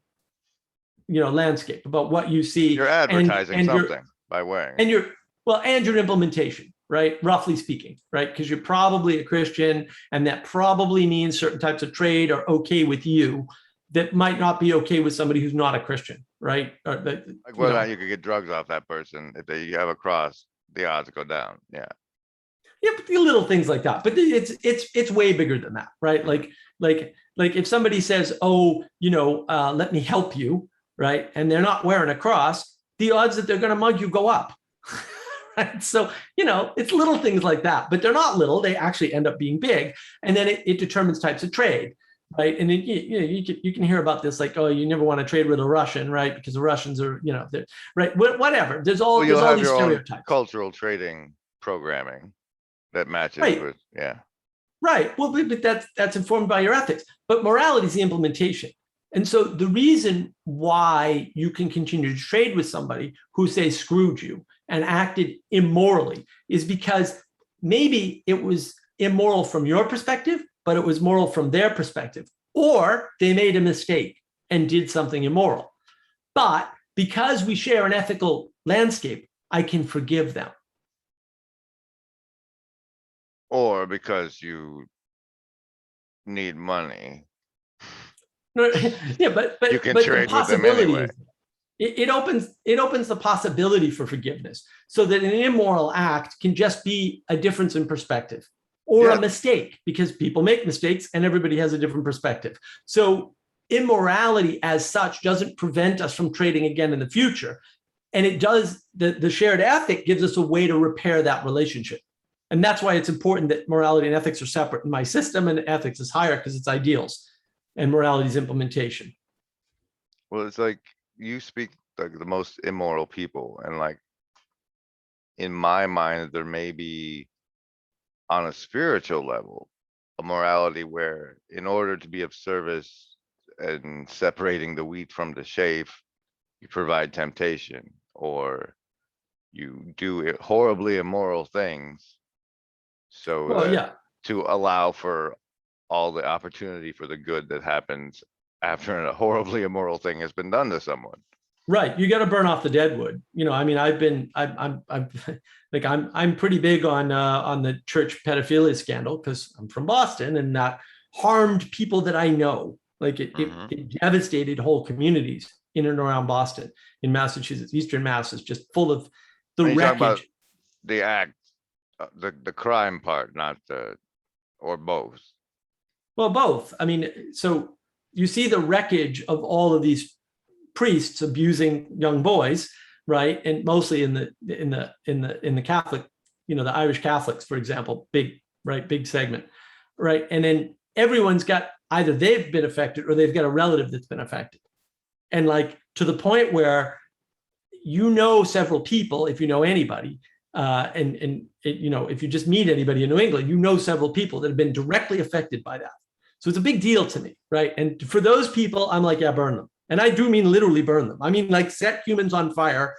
landscape, about what you see. You're advertising something by wearing it. And your implementation, right? Roughly speaking, right? Because you're probably a Christian, and that probably means certain types of trade are okay with you that might not be okay with somebody who's not a Christian, right? Or like whether or not you could get drugs off that person if you have a cross, the odds go down. Yeah. Yeah, but little things like that. But it's way bigger than that, right? Like if somebody says, "Oh, let me help you," right, and they're not wearing a cross, the odds that they're going to mug you go up. Right? So it's little things like that, but they're not little. They actually end up being big, and then it determines types of trade. Right. And you can hear about this, like, oh, you never want to trade with a Russian, right? Because the Russians are, right. Whatever. There's all these stereotypes. Cultural trading programming that matches with, yeah. Right. Well, but that's informed by your ethics. But morality is the implementation. And so the reason why you can continue to trade with somebody who, say, screwed you and acted immorally is because maybe it was immoral from your perspective, but it was moral from their perspective. Or they made a mistake and did something immoral. But because we share an ethical landscape, I can forgive them. Or because you need money, No, yeah, but you can the trade with them possibility anyway. is it opens the possibility for forgiveness, so that an immoral act can just be a difference in perspective or Yeah. a mistake, because people make mistakes and everybody has a different perspective. So immorality as such doesn't prevent us from trading again in the future. And it does, the shared ethic gives us a way to repair that relationship. And that's why it's important that morality and ethics are separate in my system, and ethics is higher because it's ideals and morality is implementation. Well, it's like you speak like the most immoral people, and like in my mind, there may be on a spiritual level a morality where, in order to be of service and separating the wheat from the chaff, you provide temptation, or you do horribly immoral things so Well, that yeah, to allow for all the opportunity for the good that happens after a horribly immoral thing has been done to someone. right. You got to burn off the dead wood. I mean, I'm like, I'm pretty big on the church pedophilia scandal because I'm from Boston, and that harmed people that I know. Like it devastated whole communities in and around Boston, in Massachusetts. Eastern Mass is just full of the And you talk about wreckage. the act, the crime part, not the, or both. Well, both. I mean, so you see the wreckage of all of these priests abusing young boys, right? And mostly in the Catholic, the Irish Catholics, for example, big segment, right? And then everyone's got, either they've been affected or they've got a relative that's been affected. And like, to the point where several people, if you know anybody, if you just meet anybody in New England, several people that have been directly affected by that. So it's a big deal to me, right? And for those people, I'm like, yeah, burn them. And I do mean literally burn them. I mean, like, set humans on fire.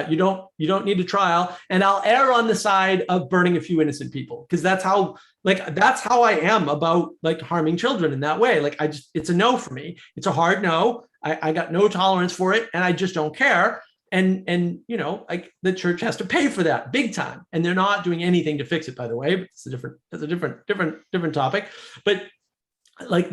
You don't need a trial. And I'll err on the side of burning a few innocent people, because that's how I am about like harming children in that way. Like, it's a no for me. It's a hard no. I got no tolerance for it, and I just don't care. And like, the church has to pay for that big time, and they're not doing anything to fix it, by the way. But that's a different topic. But like,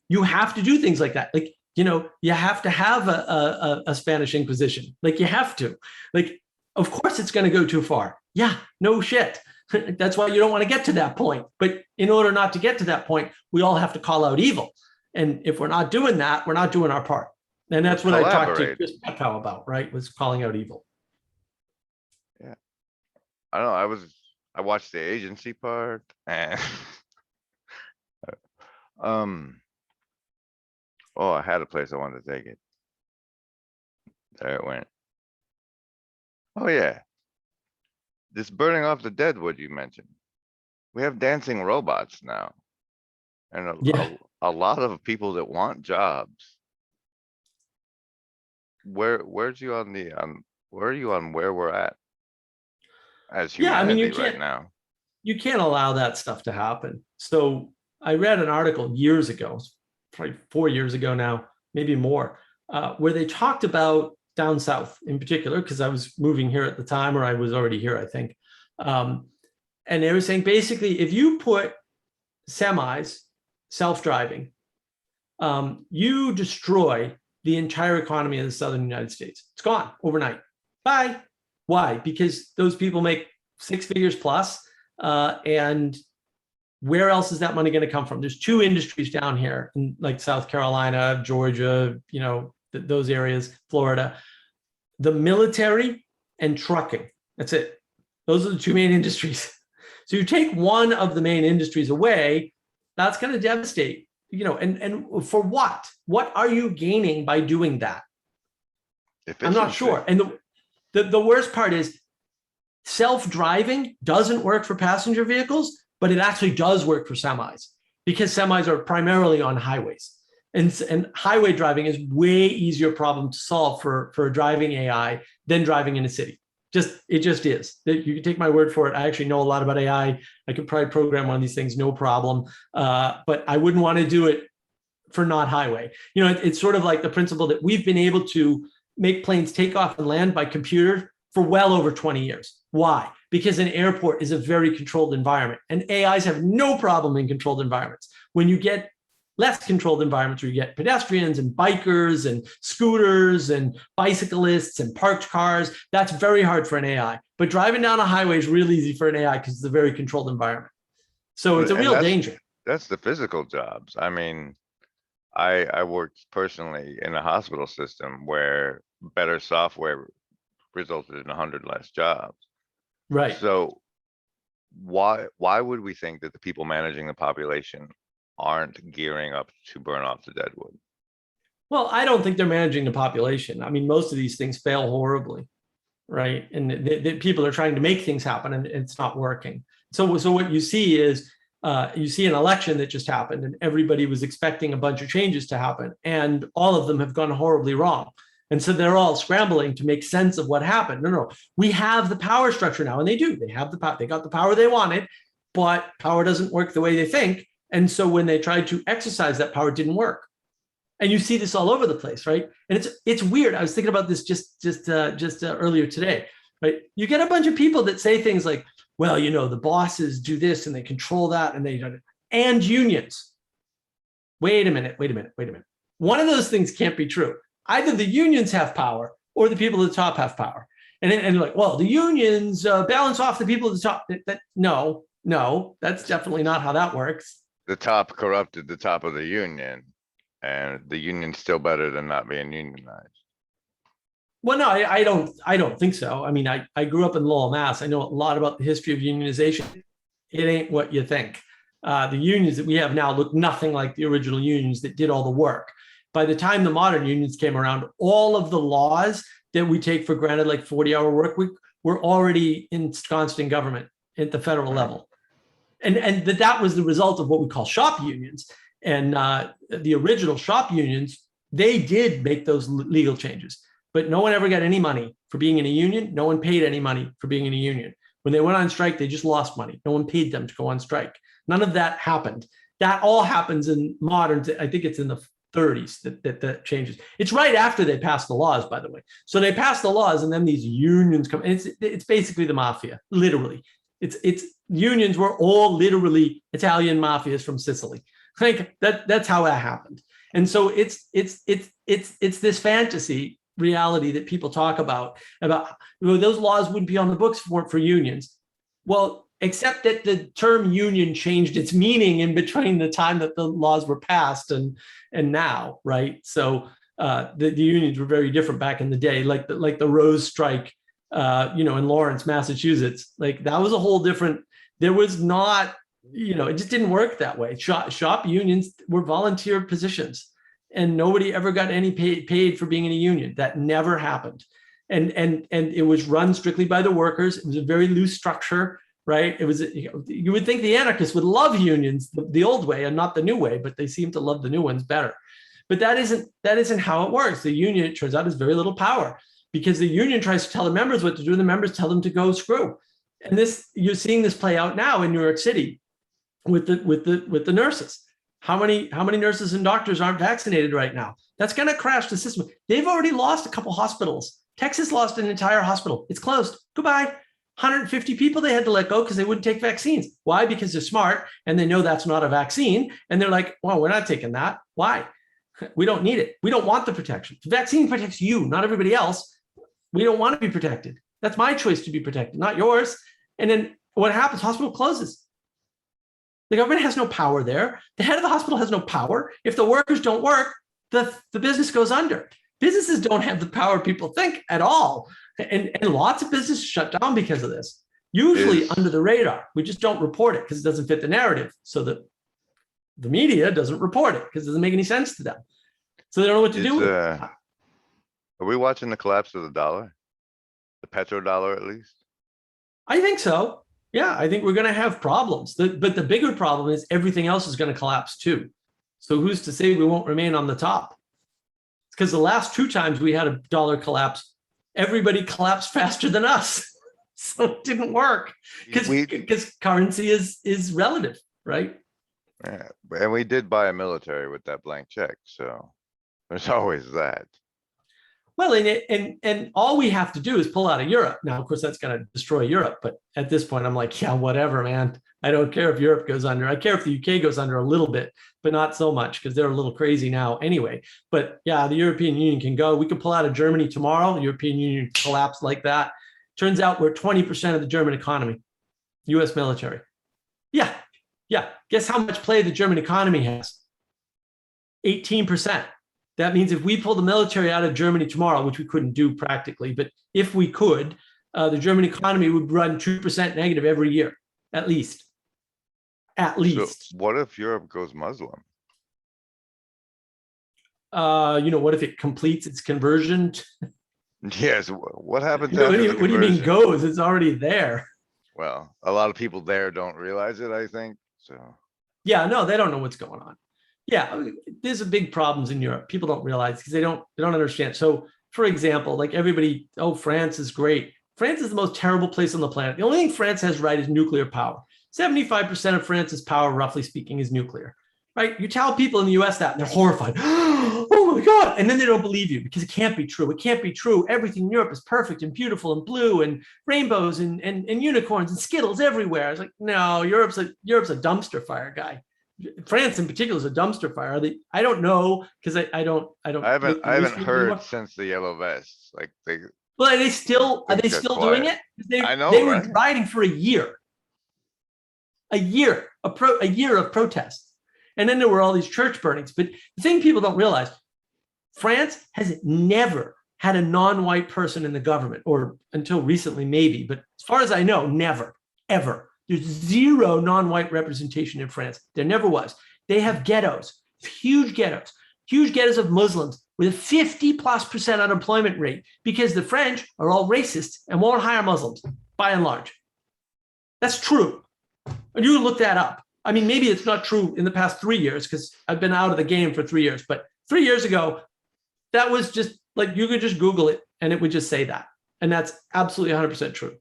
you have to do things like that. Like, you have to have a Spanish Inquisition. Like, you have to. Like, of course it's going to go too far. Yeah, no shit. That's why you don't want to get to that point. But in order not to get to that point, we all have to call out evil. And if we're not doing that, we're not doing our part. And that's what I talked to Chris Petkow about, right? Was calling out evil. Yeah. I don't know. I watched the agency part, and oh, I had a place I wanted to take it. There it went. Oh yeah. This burning off the dead wood you mentioned. We have dancing robots now. And a lot of people that want jobs. Where are you on where we're at as Yeah, I mean, humanity right now? you can't allow that stuff to happen. So I read an article years ago, probably 4 years ago now, maybe more, where they talked about down south in particular, because I was moving here at the time, or I was already here, I think. And they were saying, basically, if you put semis, self-driving, you destroy the entire economy of the southern United States. It's gone overnight. Bye. Why? Because those people make 6 figures plus, and where else is that money going to come from? There's 2 industries down here in like South Carolina, Georgia, those areas, Florida: the military and trucking. That's it. Those are the 2 main industries. So you take one of the main industries away, that's going to devastate, and for what? What are you gaining by doing that? I'm not sure. And the worst part is, self-driving doesn't work for passenger vehicles, but it actually does work for semis, because semis are primarily on highways. And highway driving is way easier problem to solve for a driving AI than driving in a city. It just is. You can take my word for it. I actually know a lot about AI. I could probably program one of these things, no problem. But I wouldn't want to do it for not highway. It's sort of like the principle that we've been able to make planes take off and land by computer for well over 20 years. Why? Because an airport is a very controlled environment, and AIs have no problem in controlled environments. When you get less controlled environments where you get pedestrians and bikers and scooters and bicyclists and parked cars, that's very hard for an AI. But driving down a highway is real easy for an AI because it's a very controlled environment. So it's a real danger. That's the physical jobs. I mean, I worked personally in a hospital system where better software resulted in 100 less jobs. Right. So why would we think that the people managing the population aren't gearing up to burn off the deadwood? Well, I don't think they're managing the population. I mean, most of these things fail horribly, right? And the people are trying to make things happen, and it's not working. So what you see is you see an election that just happened, and everybody was expecting a bunch of changes to happen, and all of them have gone horribly wrong. And so they're all scrambling to make sense of what happened. No, we have the power structure now, and they do. They have the power. They got the power they wanted, but power doesn't work the way they think. And so when they tried to exercise that power, it didn't work. And you see this all over the place, right? And it's weird. I was thinking about this just earlier today, right? You get a bunch of people that say things like, well, the bosses do this and they control that, and unions. Wait a minute. One of those things can't be true. Either the unions have power or the people at the top have power. And like, well, the unions balance off the people at the top. No, that's definitely not how that works. The top corrupted the top of the union, and the union's still better than not being unionized. Well, no, I don't think so. I mean, I grew up in Lowell, Mass. I know a lot about the history of unionization. It ain't what you think. The unions that we have now look nothing like the original unions that did all the work. By the time the modern unions came around, all of the laws that we take for granted, like 40-hour work week, were already ensconced in government at the federal level. And that was the result of what we call shop unions. And the original shop unions, they did make those legal changes, but no one ever got any money for being in a union. No one paid any money for being in a union. When they went on strike, they just lost money. No one paid them to go on strike. None of that happened. That all happens in modern, I think it's in the 30s that changes. It's right after they passed the laws, by the way. So they passed the laws, and then these unions come. And it's basically the mafia, literally. It's unions were all literally Italian mafias from Sicily. Like that's how that happened. And so it's this fantasy reality that people talk about those laws wouldn't be on the books for unions. Well, except that the term union changed its meaning in between the time that the laws were passed and now, right? So the unions were very different back in the day, like the Rose Strike, in Lawrence, Massachusetts. Like that was a whole different. There was not, it just didn't work that way. Shop unions were volunteer positions, and nobody ever got any paid for being in a union. That never happened, and it was run strictly by the workers. It was a very loose structure. Right. It was, you would think the anarchists would love unions the old way and not the new way, but they seem to love the new ones better. But that isn't how it works. The union, it turns out, has very little power, because the union tries to tell the members what to do, and the members tell them to go screw. And you're seeing this play out now in New York City with the nurses. How many nurses and doctors aren't vaccinated right now? That's going to crash the system. They've already lost a couple hospitals. Texas lost an entire hospital. It's closed. Goodbye. 150 people they had to let go because they wouldn't take vaccines. Why? Because they're smart and they know that's not a vaccine. And they're like, well, we're not taking that. Why? We don't need it. We don't want the protection. The vaccine protects you, not everybody else. We don't want to be protected. That's my choice to be protected, not yours. And then what happens? Hospital closes. The government has no power there. The head of the hospital has no power. If the workers don't work, the business goes under. Businesses don't have the power people think at all. And lots of businesses shut down because of this, usually under the radar. We just don't report it because it doesn't fit the narrative. So that the media doesn't report it because it doesn't make any sense to them. So they don't know what to do with it. Are we watching the collapse of the dollar? The petrodollar, at least? I think so. Yeah, I think we're going to have problems. But the bigger problem is everything else is going to collapse too. So who's to say we won't remain on the top? Because the last two times we had a dollar collapse, everybody collapsed faster than us. So it didn't work because currency is relative, right? Yeah, and we did buy a military with that blank check, so there's always that. Well, and all we have to do is pull out of Europe. Now, of course, that's going to destroy Europe. But at this point, I'm like, yeah, whatever, man. I don't care if Europe goes under. I care if the UK goes under a little bit, but not so much because they're a little crazy now anyway. But yeah, the European Union can go. We could pull out of Germany tomorrow. The European Union collapsed like that. Turns out we're 20% of the German economy, US military. Yeah. Guess how much play the German economy has? 18%. That means if we pull the military out of Germany tomorrow, which we couldn't do practically, but if we could, the German economy would run 2% negative every year, at least. At least. So what if Europe goes Muslim? What if it completes its conversion? Yes. What happens What after do the you mean conversion? goes? It's already there. Well, a lot of people there don't realize it, I think, so. Yeah, no, they don't know what's going on. Yeah, there's a big problems in Europe. People don't realize because they don't understand. So, for example, like everybody, oh, France is great. France is the most terrible place on the planet. The only thing France has right is nuclear power. 75% of France's power, roughly speaking, is nuclear. Right? You tell people in the US that, and they're horrified. Oh my God. And then they don't believe you because it can't be true. It can't be true. Everything in Europe is perfect and beautiful and blue and rainbows and unicorns and Skittles everywhere. I was like, no, Europe's a dumpster fire, guy. France in particular is a dumpster fire. I don't know because I haven't heard anymore. since the yellow vests. Like Well, are they still doing it? I know, they were right? riding for a year of protests. And then there were all these church burnings. But the thing people don't realize, France has never had a non-white person in the government, or until recently, maybe. But as far as I know, never, ever. There's zero non-white representation in France. There never was. They have ghettos, huge ghettos of Muslims with a 50+% unemployment rate because the French are all racist and won't hire Muslims, by and large. That's true. And you look that up. I mean, maybe it's not true in the past 3 years because I've been out of the game for 3 years. But 3 years ago, that was just like you could just Google it and it would just say that. And that's absolutely 100% true.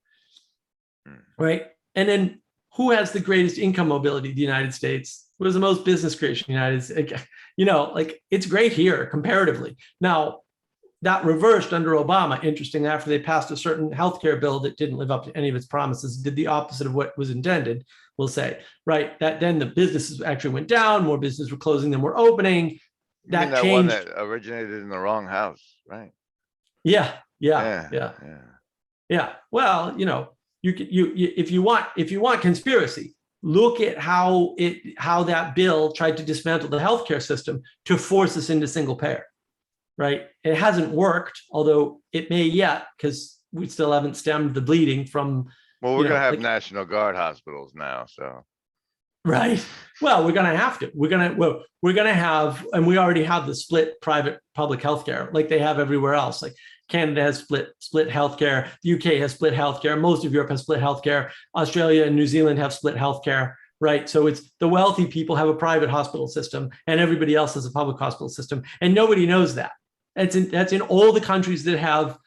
Right. And then who has the greatest income mobility? The United States. Who has the most business creation? The United States. Like it's great here comparatively. Now, that reversed under Obama, interesting, after they passed a certain healthcare bill that didn't live up to any of its promises, did the opposite of what was intended, we'll say, right? That then the businesses actually went down, more businesses were closing than were opening. That changed. One that originated in the wrong house, right? Yeah. Well, if you want conspiracy, look at how that bill tried to dismantle the healthcare system to force us into single payer. Right. It hasn't worked, although it may yet, because we still haven't stemmed the bleeding from. Well, we're going to have National Guard hospitals now. So. Right. Well, we're going to have to. We're going to have, and we already have the split private public healthcare like they have everywhere else. Like Canada has split healthcare. The UK has split healthcare. Most of Europe has split healthcare. Australia and New Zealand have split healthcare. Right. So it's the wealthy people have a private hospital system and everybody else has a public hospital system. And nobody knows that. That's in all the countries that have,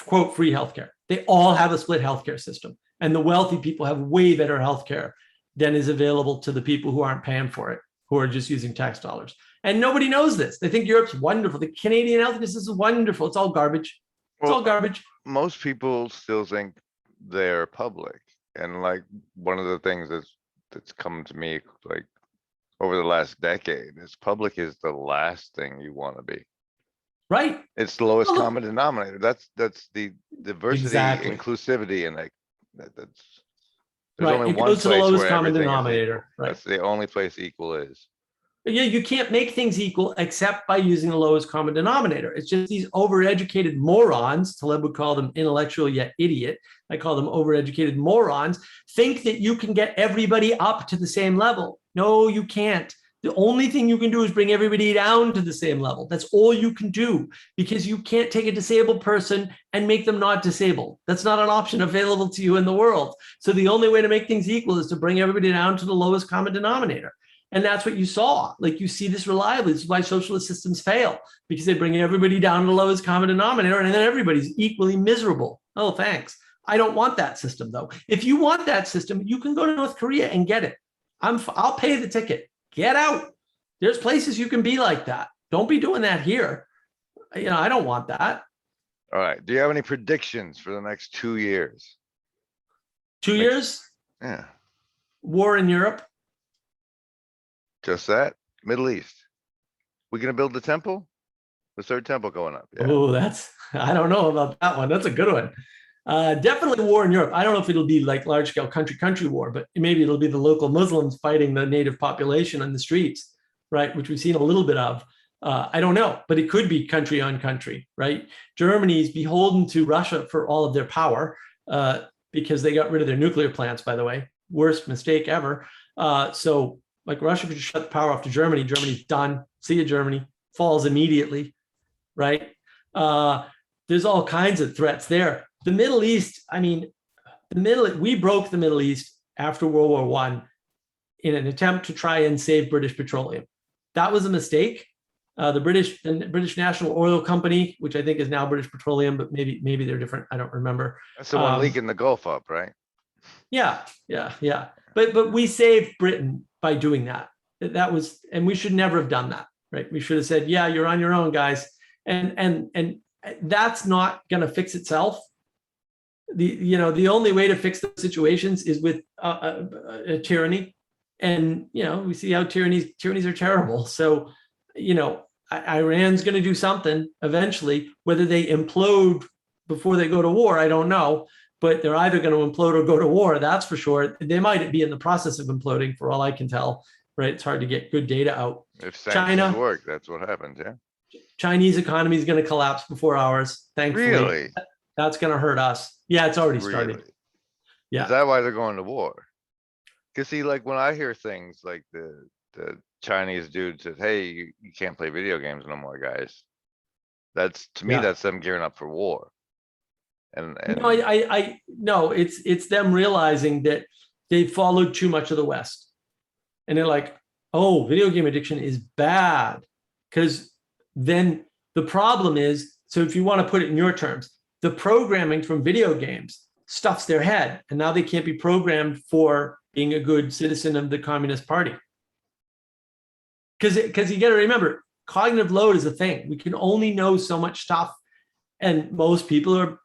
quote, free healthcare. They all have a split healthcare system. And the wealthy people have way better healthcare than is available to the people who aren't paying for it, who are just using tax dollars. And nobody knows this. They think Europe's wonderful. The Canadian healthcare system is wonderful. It's all garbage. It's all garbage. Most people still think they're public. And like one of the things that's come to me like over the last decade is public is the last thing you want to be. Right. It's the lowest common denominator. That's the diversity, exactly. Inclusivity, and like there's right. only it one goes to the place lowest where common everything is denominator. equal. Right. That's the only place equal is. But yeah, you can't make things equal except by using the lowest common denominator. It's just these overeducated morons, Taleb would call them intellectual yet idiot. I call them overeducated morons, think that you can get everybody up to the same level. No, you can't. The only thing you can do is bring everybody down to the same level. That's all you can do because you can't take a disabled person and make them not disabled. That's not an option available to you in the world. So the only way to make things equal is to bring everybody down to the lowest common denominator. And that's what you saw. Like you see this reliably. This is why socialist systems fail, because they bring everybody down to the lowest common denominator, and then everybody's equally miserable. Oh, thanks. I don't want that system, though. If you want that system, you can go to North Korea and get it. I'll pay the ticket. Get out. There's places you can be like that. Don't be doing that here. I don't want that. All right. Do you have any predictions for the next 2 years? 2 years? Yeah. War in Europe. Just that. Middle East. We gonna build the temple? The third temple going up. Yeah. Oh, I don't know about that one. That's a good one. Definitely war in Europe. I don't know if it'll be like large scale country war, but maybe it'll be the local Muslims fighting the native population on the streets, right? Which we've seen a little bit of. I don't know, but it could be country on country, right? Germany's beholden to Russia for all of their power because they got rid of their nuclear plants, by the way. Worst mistake ever. So like Russia could just shut the power off to Germany. Germany's done. See you, Germany. Falls immediately, right? There's all kinds of threats there. The Middle East, we broke the Middle East after World War I in an attempt to try and save British petroleum. That was a mistake. The British National Oil Company, which I think is now British Petroleum, but maybe they're different. I don't remember. That's the one leaking the Gulf up, right? Yeah. But we saved Britain by doing that. And we should never have done that, right? We should have said, yeah, you're on your own, guys. And that's not going to fix itself. The only way to fix the situations is with a tyranny. And, we see how tyrannies are terrible. So, Iran's going to do something eventually. Whether they implode before they go to war, I don't know. But they're either going to implode or go to war. That's for sure. They might be in the process of imploding, for all I can tell. Right? It's hard to get good data out. If sanctions work, that's what happens. Yeah. Chinese economy is going to collapse before ours. Thankfully, really, that's going to hurt us. Yeah, it's already started. Really? Yeah. Is that why they're going to war? Because see, like when I hear things like the Chinese dude says, "Hey, you can't play video games no more, guys." That's to me, that's them gearing up for war. And no, it's them realizing that they followed too much of the West, and they're like, "Oh, video game addiction is bad," because then the problem is, so if you want to put it in your terms, the programming from video games stuffs their head, and now they can't be programmed for being a good citizen of the Communist Party. Because you got to remember, cognitive load is a thing. We can only know so much stuff, and most people are,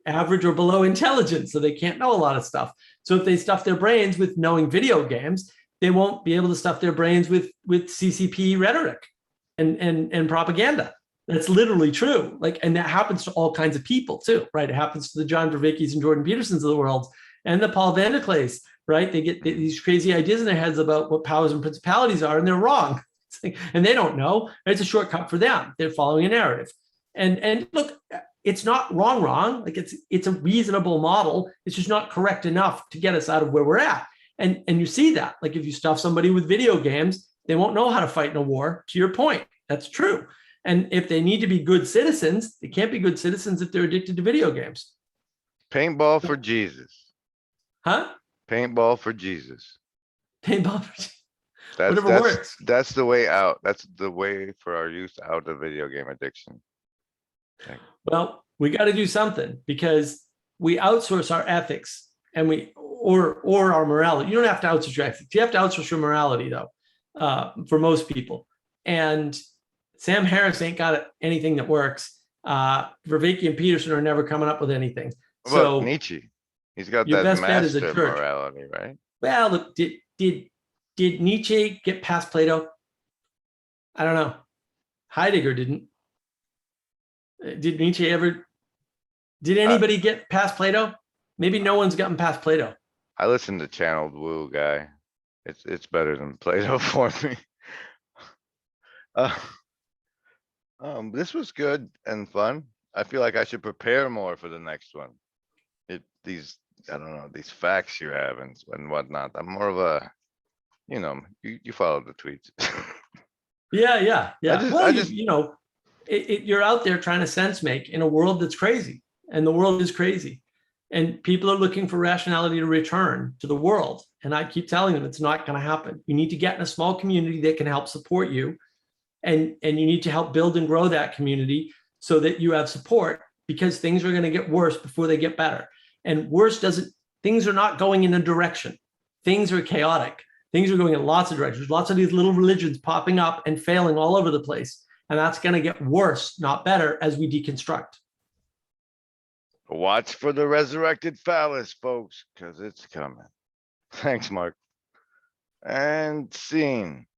average or below intelligence, so they can't know a lot of stuff. So if they stuff their brains with knowing video games, they won't be able to stuff their brains with CCP rhetoric and propaganda. That's literally true. And that happens to all kinds of people too, right? It happens to the John Vervaeke's and Jordan Petersons of the world and the Paul van der Klees, right? They get these crazy ideas in their heads about what powers and principalities are, and they're wrong. And they don't know. It's a shortcut for them. They're following a narrative. And look, it's not wrong. It's a reasonable model. It's just not correct enough to get us out of where we're at. And you see that. Like if you stuff somebody with video games, they won't know how to fight in a war, to your point. That's true. And if they need to be good citizens, they can't be good citizens if they're addicted to video games. Paintball for Jesus. Huh? Paintball for Jesus. Paintball for Jesus. Whatever works. That's the way out. That's the way for our youth out of video game addiction. Well, we got to do something, because we outsource our ethics and or our morality. You don't have to outsource your ethics. You have to outsource your morality, though, for most people. And Sam Harris ain't got anything that works. Vervaeke and Peterson are never coming up with anything. What about Nietzsche? He's got your that best bet is a master church. morality, right? Well, look, did Nietzsche get past Plato? I don't know. Heidegger didn't. Did Nietzsche ever? Did anybody get past Plato? Maybe no one's gotten past Plato. I listen to Channeled Woo guy. It's better than Plato for me. This was good and fun. I feel like I should prepare more for the next one. These facts you have and whatnot. I'm more of a, you follow the tweets. Yeah. You're out there trying to sense make in a world that's crazy, and the world is crazy, and people are looking for rationality to return to the world. And I keep telling them it's not going to happen. You need to get in a small community that can help support you. And you need to help build and grow that community so that you have support, because things are going to get worse before they get better. And worse doesn't, things are not going in a direction. Things are chaotic. Things are going in lots of directions. Lots of these little religions popping up and failing all over the place. And that's going to get worse, not better, as we deconstruct. Watch for the resurrected phallus, folks, because it's coming. Thanks, Mark. And scene.